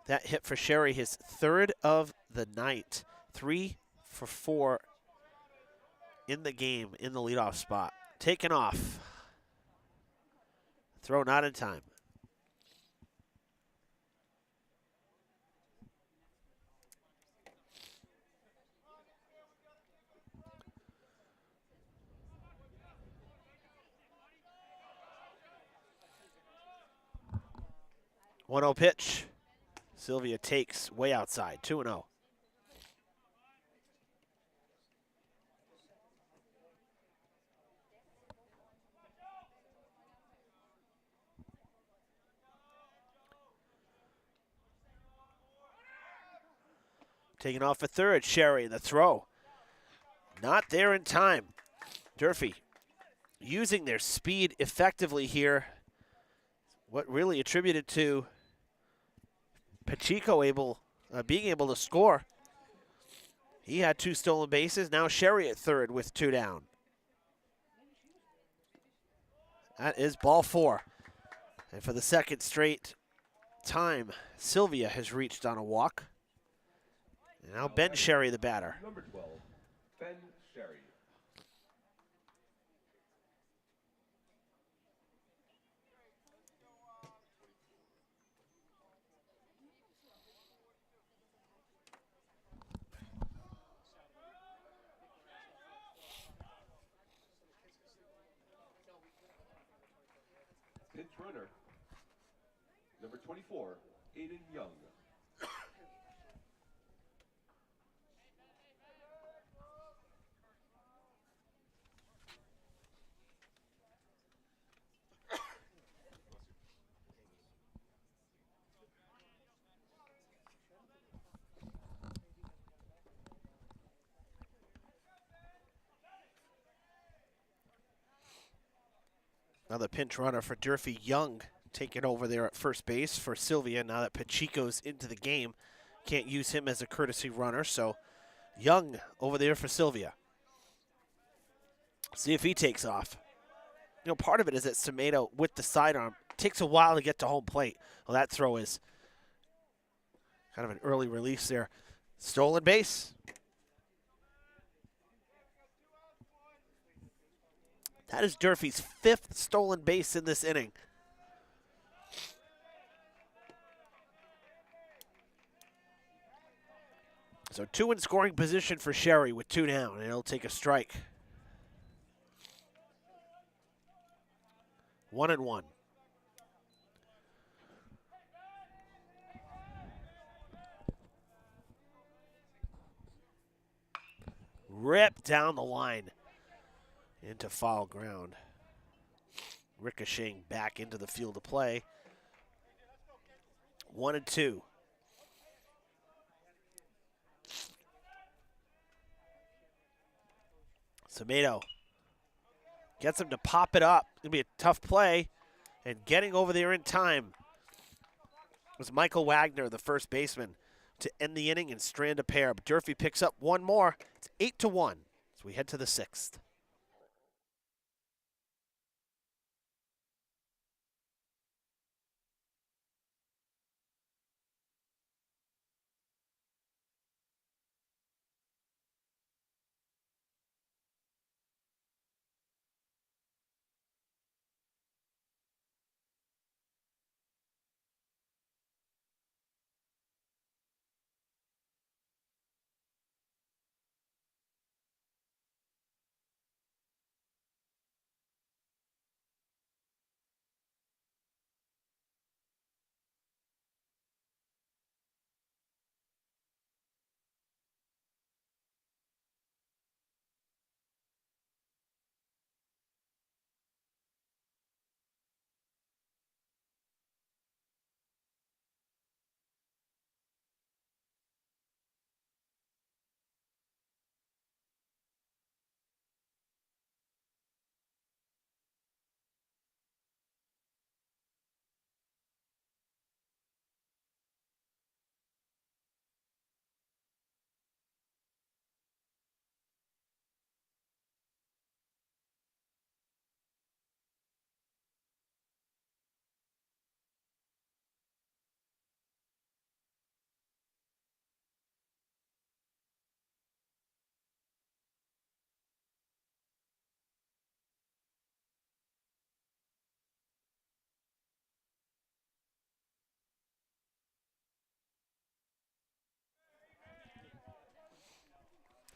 That hit for Sherry, his 3rd of the night. 3 for 4 in the game in the leadoff spot. Taken off. Throw not in time. One 0 pitch. Sylvia takes way outside. 2-0. Taking off a third. Sherry, the throw. Not there in time. Durfee using their speed effectively here. What really attributed to Pacheco being able to score. He had 2 stolen bases. Now Sherry at third with 2 down. That is ball 4. And for the second straight time, Sylvia has reached on a walk. And now Ben Sherry, the batter. Number 12, Ben Sherry. Pinch runner, number 24, Aiden Young. Another pinch runner for Durfee. Young taking over there at first base for Sylvia. Now that Pacheco's into the game, can't use him as a courtesy runner, so Young over there for Sylvia. See if he takes off. You know, part of it is that Tomato with the sidearm takes a while to get to home plate. Well, that throw is kind of an early release there. Stolen base. That is Durfee's 5th stolen base in this inning. So 2 in scoring position for Sherry with 2 down, and he'll take a strike. 1-1. Ripped down the line into foul ground. Ricocheting back into the field of play. 1-2. Tomato gets him to pop it up. It'll be a tough play. And getting over there in time was Michael Wagner, the first baseman, to end the inning and strand a pair. But Durfee picks up one more. It's 8-1 as we head to the 6th.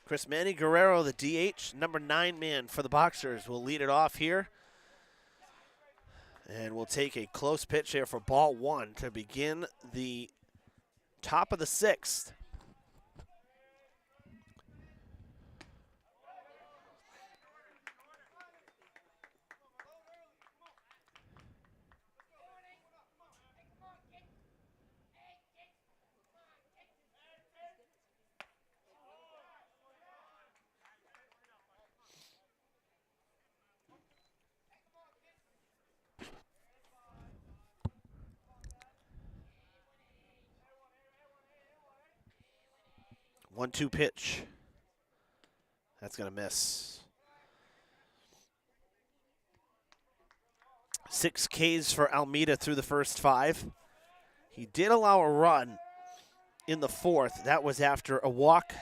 Chris Manny Guerrero, the DH, number 9 man for the Boxers, will lead it off here. And we'll take a close pitch here for ball 1 to begin the top of the 6th. One-two pitch. That's going to miss. 6 Ks for Almeida through the first 5. He did allow a run in the 4th. That was after a walk,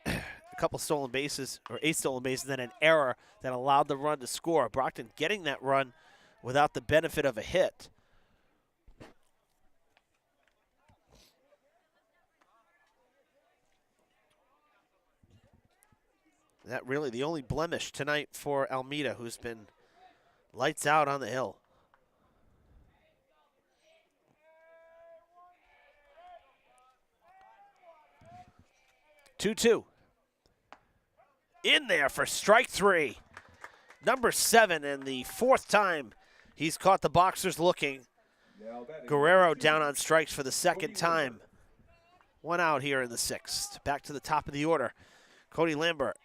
a couple stolen bases, or 8 stolen bases, then an error that allowed the run to score. Brockton getting that run without the benefit of a hit. That really the only blemish tonight for Almeida, who's been lights out on the hill. 2-2. In there for strike 3. Number 7, and the 4th time he's caught the Boxers looking. Guerrero down on strikes for the 2nd time. 1 out here in the 6th. Back to the top of the order. Cody Lambert.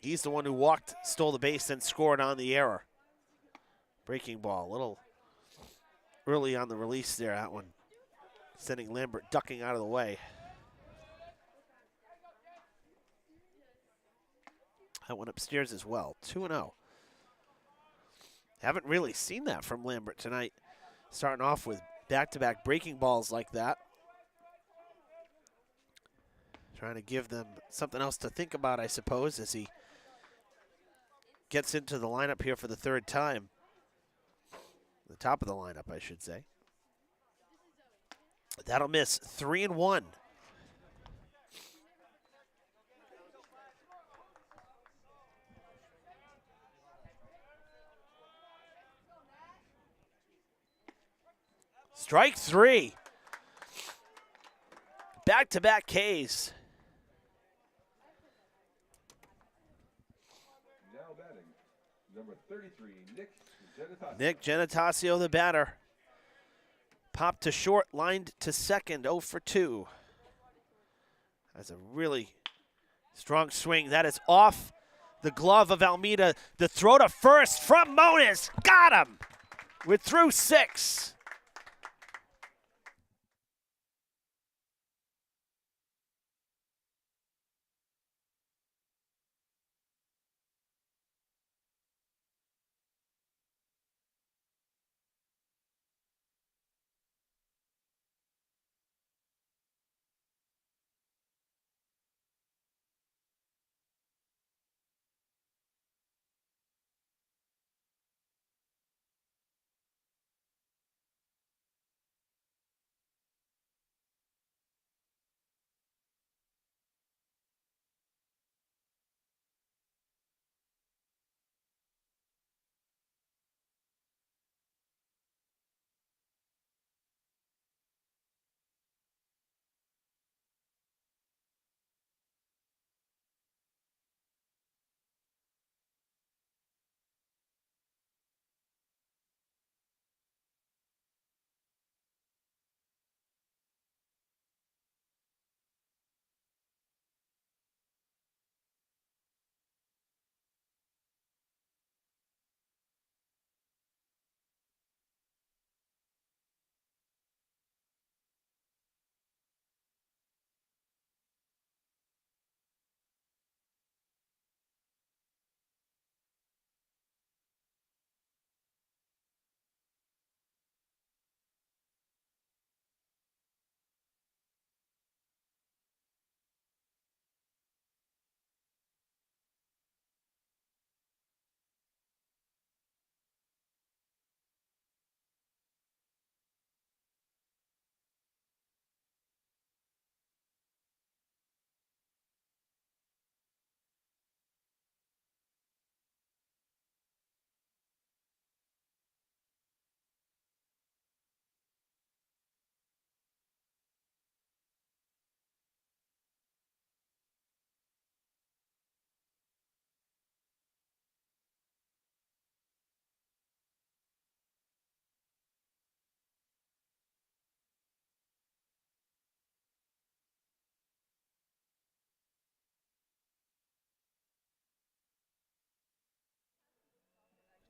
He's the one who walked, stole the base, and scored on the error. Breaking ball, a little early on the release there, that one. Sending Lambert ducking out of the way. That went upstairs as well, 2-0. Haven't really seen that from Lambert tonight. Starting off with back-to-back breaking balls like that. Trying to give them something else to think about, I suppose, as he gets into the lineup here for the 3rd time. The top of the lineup, I should say. That'll miss. 3-1. Strike 3. Back-to-back Ks. Now batting, number 33, Nick Genetasio. Nick Genetasio, the batter. Popped to short, lined to second, 0 for 2. That's a really strong swing. That is off the glove of Almeida. The throw to first from Moniz. Got him. We're through 6.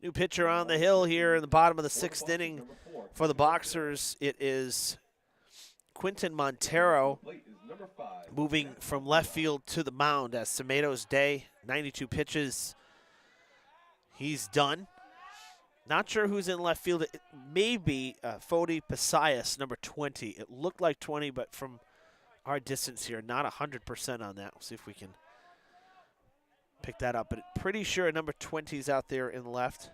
New pitcher on the hill here in the bottom of the 6th inning for the Boxers. It is Quinton Montero Plate is number 5. moving from left field to the mound as Tomatoes Day, 92 pitches. He's done. Not sure who's in left field. It may be Fodi Pasias, number 20. It looked like 20, but from our distance here, not 100% on that. We'll see if we can pick that up. But pretty sure number 20 is out there in left.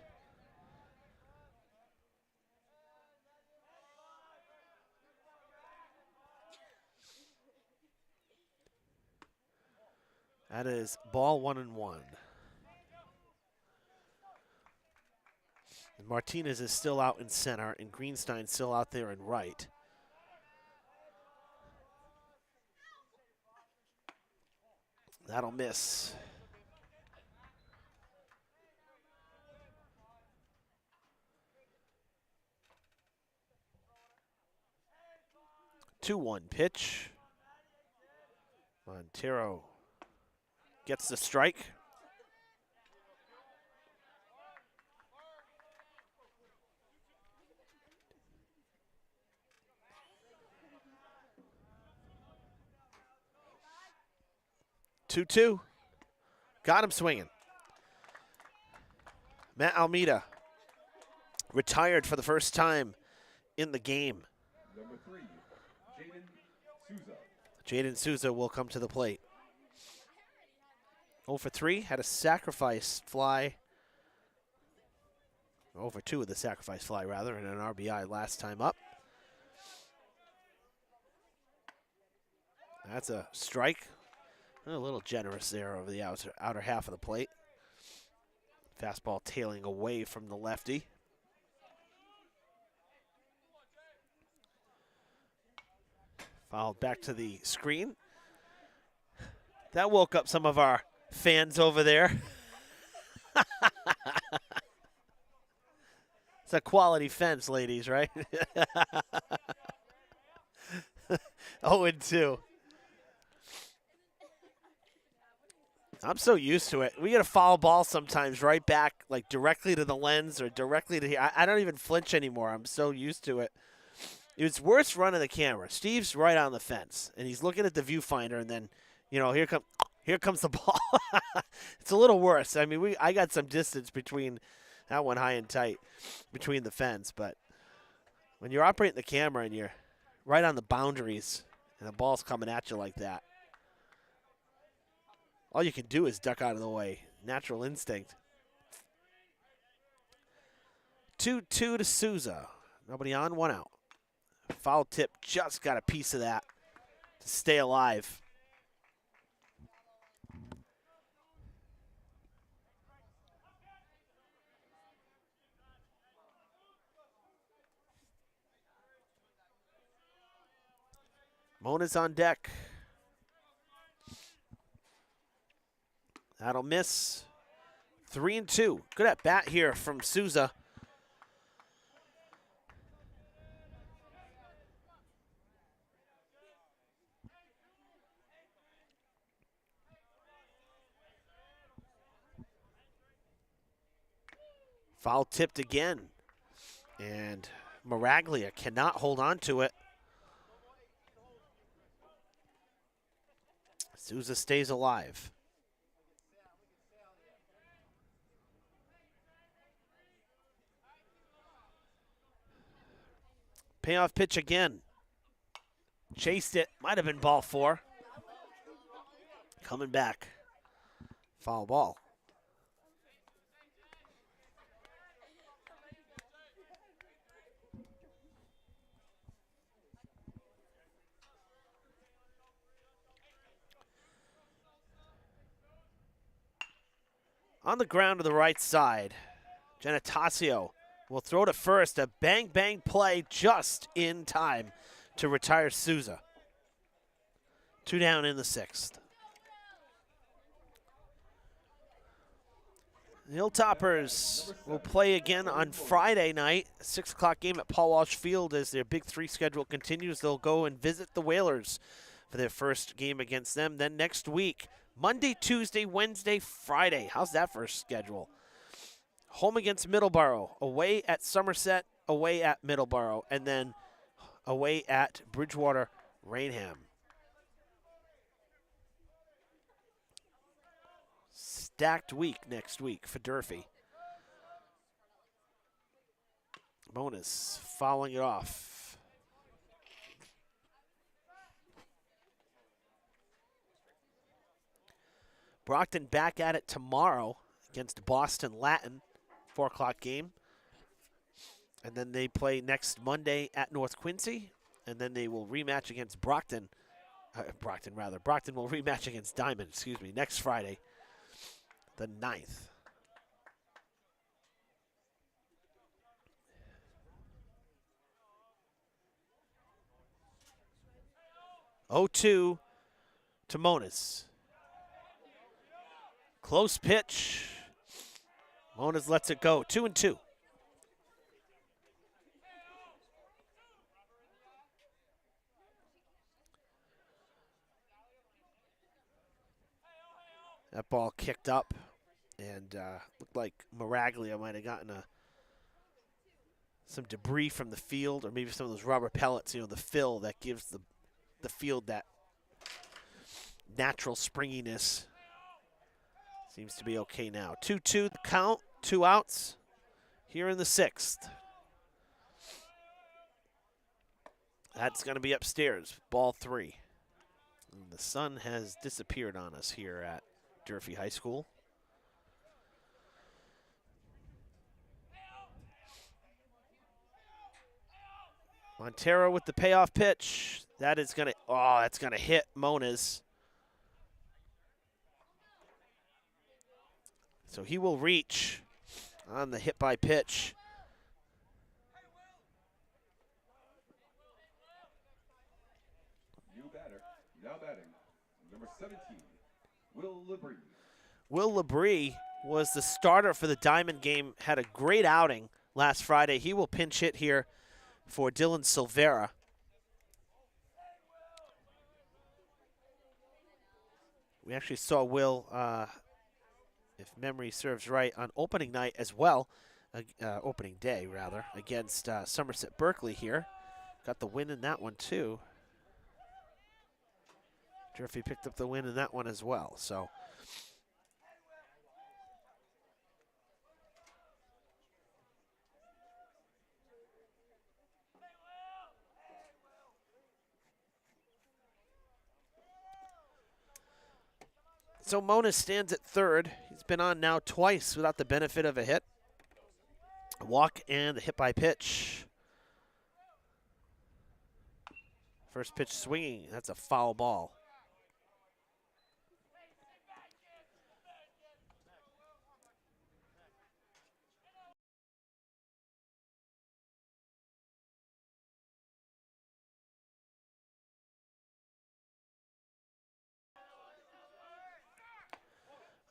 That is ball 1-1. And Martinez is still out in center, and Greenstein still out there in right. That'll miss. Two-one pitch. Montero gets the strike. Two-two. Got him swinging. Matt Almeida retired for the first time in the game. Number 3, Jaden Souza. Jaden Souza will come to the plate. 0 for 3, had a sacrifice fly. 0 for 2 with a sacrifice fly, rather, and an RBI last time up. That's a strike. A little generous there over the outer half of the plate. Fastball tailing away from the lefty. Fouled back to the screen. That woke up some of our fans over there. It's a quality fence, ladies, right? 0-2. I'm so used to it. We get a foul ball sometimes right back, like directly to the lens or directly to here. I don't even flinch anymore. I'm so used to it. It's worse running the camera. Steve's right on the fence, and he's looking at the viewfinder, and then, you know, here comes the ball. It's a little worse. I mean, I got some distance between that one high and tight between the fence, but when you're operating the camera and you're right on the boundaries and the ball's coming at you like that, all you can do is duck out of the way. Natural instinct. 2-2 to Souza. Nobody on, 1 out. Foul tip, just got a piece of that to stay alive. Mona's on deck. That'll miss. 3-2. Good at bat here from Souza. Foul tipped again. And Maraglia cannot hold on to it. Souza stays alive. Payoff pitch again. Chased it. Might have been ball 4. Coming back. Foul ball. On the ground to the right side, Genetasio will throw to first. A bang-bang play just in time to retire Souza. 2 down in the 6th. The Hilltoppers will play again on Friday night. 6 o'clock game at Paul Walsh Field as their Big 3 schedule continues. They'll go and visit the Whalers for their first game against them. Then next week, Monday, Tuesday, Wednesday, Friday. How's that for a schedule? Home against Middleborough, away at Somerset, away at Middleborough, and then away at Bridgewater Rainham. Stacked week next week for Durfee. Monas fouling it off. Brockton back at it tomorrow against Boston Latin, 4 o'clock game. And then they play next Monday at North Quincy. And then they will rematch against Brockton. Brockton will rematch against Diamond, next Friday, the 9th. (0-2) to Monas. Close pitch. Monas lets it go. 2-2. That ball kicked up, and looked like Miraglia might have gotten some debris from the field, or maybe some of those rubber pellets, the fill that gives the field that natural springiness. Seems to be okay now. 2-2 the count, 2 outs here in the 6th. That's going to be upstairs, ball 3. And the sun has disappeared on us here at Durfee High School. Montero with the payoff pitch. That's going to hit Monas. So he will reach on the hit by pitch. New batter, now batting, number 17, Will Labrie. Will Labrie was the starter for the Diamond game, had a great outing last Friday. He will pinch hit here for Dylan Silvera. We actually saw Will, if memory serves right, on opening night as well, opening day rather, against Somerset Berkeley here. Got the win in that one too. Durfee picked up the win in that one as well. So Monas stands at third. He's been on now twice without the benefit of a hit. A walk and a hit by pitch. First pitch swinging. That's a foul ball.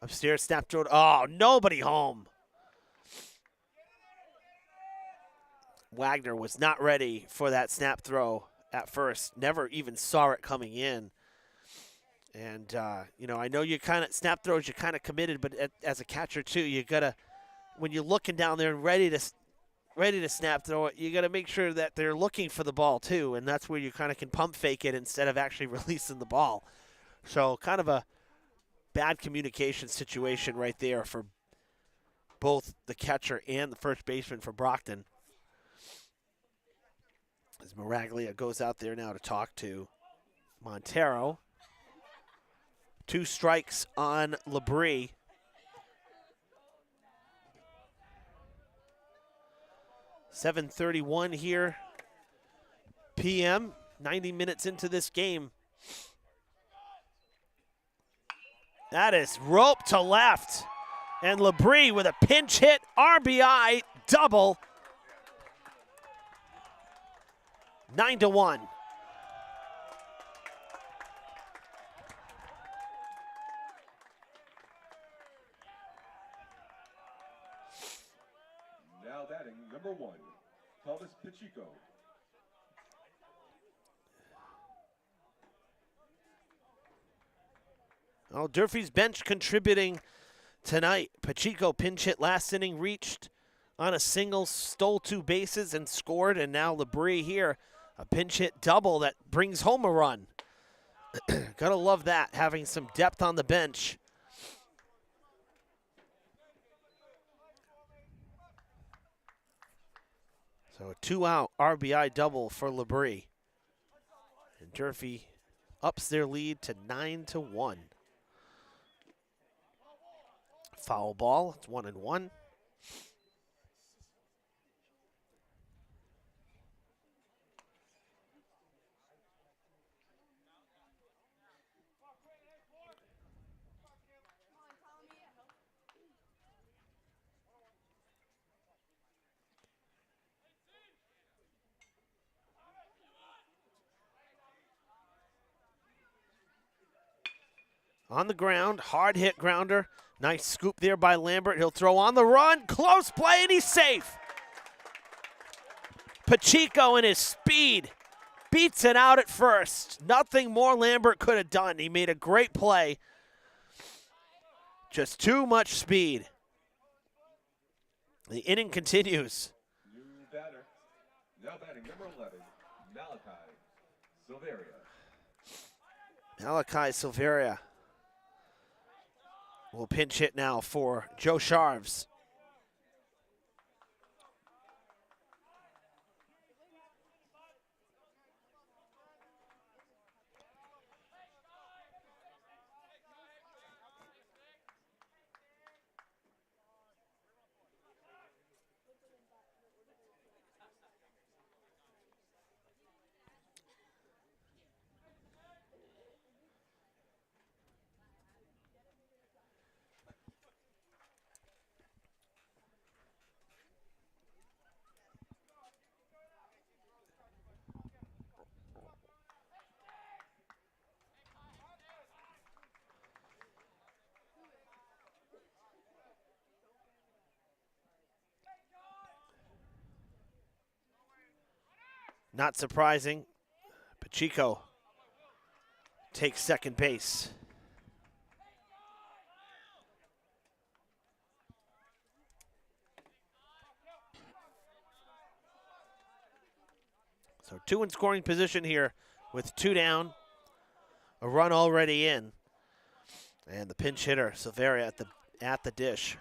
Upstairs, snap throw. Oh, nobody home. Wagner was not ready for that snap throw at first. Never even saw it coming in. And, I know you kind of, snap throws, you're kind of committed, but as a catcher, too, you got to, when you're looking down there and ready to snap throw it, you got to make sure that they're looking for the ball, too. And that's where you kind of can pump fake it instead of actually releasing the ball. So kind of a bad communication situation right there for both the catcher and the first baseman for Brockton. As Miraglia goes out there now to talk to Montero. 2 strikes on Labrie. .7:31 here, p.m., 90 minutes into this game. That is rope to left. And Labrie with a pinch hit RBI double. 9-1. Now batting, number 1, Thomas Pacheco. Oh, Durfee's bench contributing tonight. Pacheco pinch hit last inning, reached on a single, stole 2 bases and scored. And now Labrie here A pinch hit double that brings home a run. Gotta love that, having some depth on the bench. So a 2-out RBI double for Labrie. And Durfee ups their lead to 9-1. Foul ball, it's 1-1. On the ground, hard hit grounder. Nice scoop there by Lambert. He'll throw on the run. Close play, and he's safe. Pacheco in his speed beats it out at first. Nothing more Lambert could have done. He made a great play. Just too much speed. The inning continues. New batter. Now batting number 11, Malachi Silveria. Malachi Silveria will pinch hit now for Joe Sharves. Not surprising, Pacheco takes second base. So 2 in scoring position here with 2 down, a run already in, and the pinch hitter Silveria at the dish.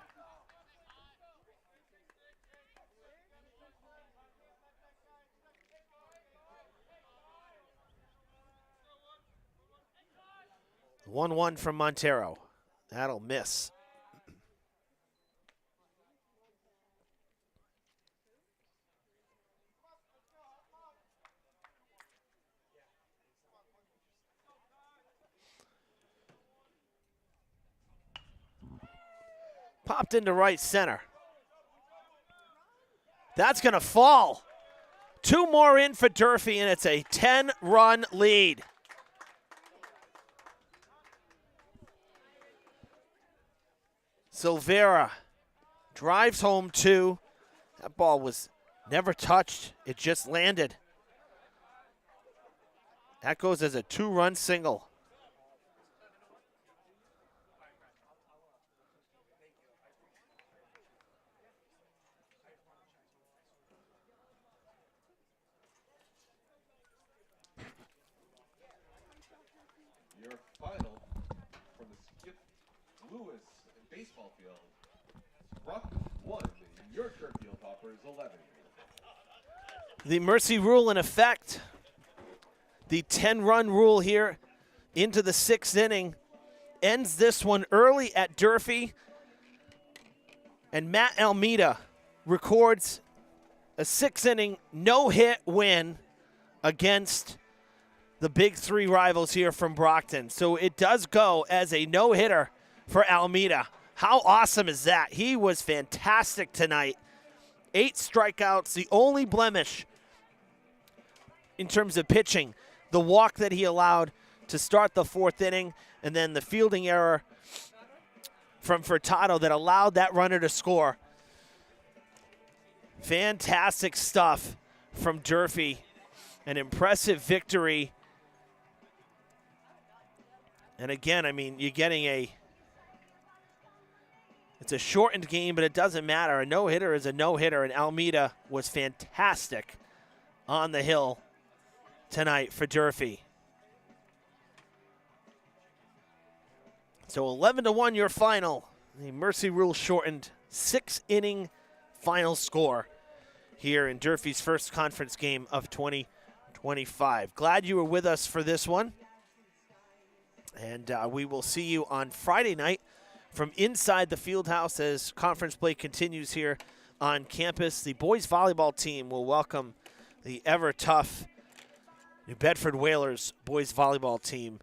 The 1-1 from Montero. That'll miss. Popped into right center. That's going to fall. 2 more in for Durfee, and it's a 10-run lead. Silveira drives home 2. That ball was never touched. It just landed. That goes as a 2-run single. Your final from the Skip Lewis baseball field. Brockton 1, your turf field Hoppers 11. The mercy rule in effect. The 10-run rule here into the 6th inning ends this one early at Durfee. And Matt Almeida records a 6th-inning no-hit win against the big 3 rivals here from Brockton. So it does go as a no-hitter for Almeida. How awesome is that? He was fantastic tonight. 8 strikeouts, the only blemish in terms of pitching. The walk that he allowed to start the 4th inning, and then the fielding error from Furtado that allowed that runner to score. Fantastic stuff from Durfee. An impressive victory. And again, I mean, you're getting it's a shortened game, but it doesn't matter. A no-hitter is a no-hitter, and Almeida was fantastic on the hill tonight for Durfee. So 11-1 your final. The mercy rule shortened 6-inning final score here in Durfee's first conference game of 2025. Glad you were with us for this one. And we will see you on Friday night from inside the field house as conference play continues here on campus. The boys volleyball team will welcome the ever-tough New Bedford Whalers boys volleyball team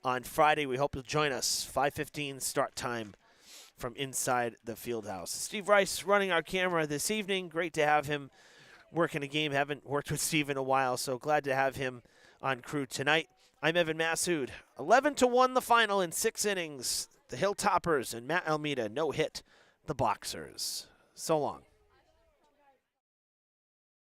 on Friday. We hope you'll join us. 5:15 start time from inside the field house. Steve Rice running our camera this evening. Great to have him working a game. Haven't worked with Steve in a while, so glad to have him on crew tonight. I'm Evan Massoud. 11-1 the final in 6 innings. The Hilltoppers and Matt Almeida no hit the Boxers. So long.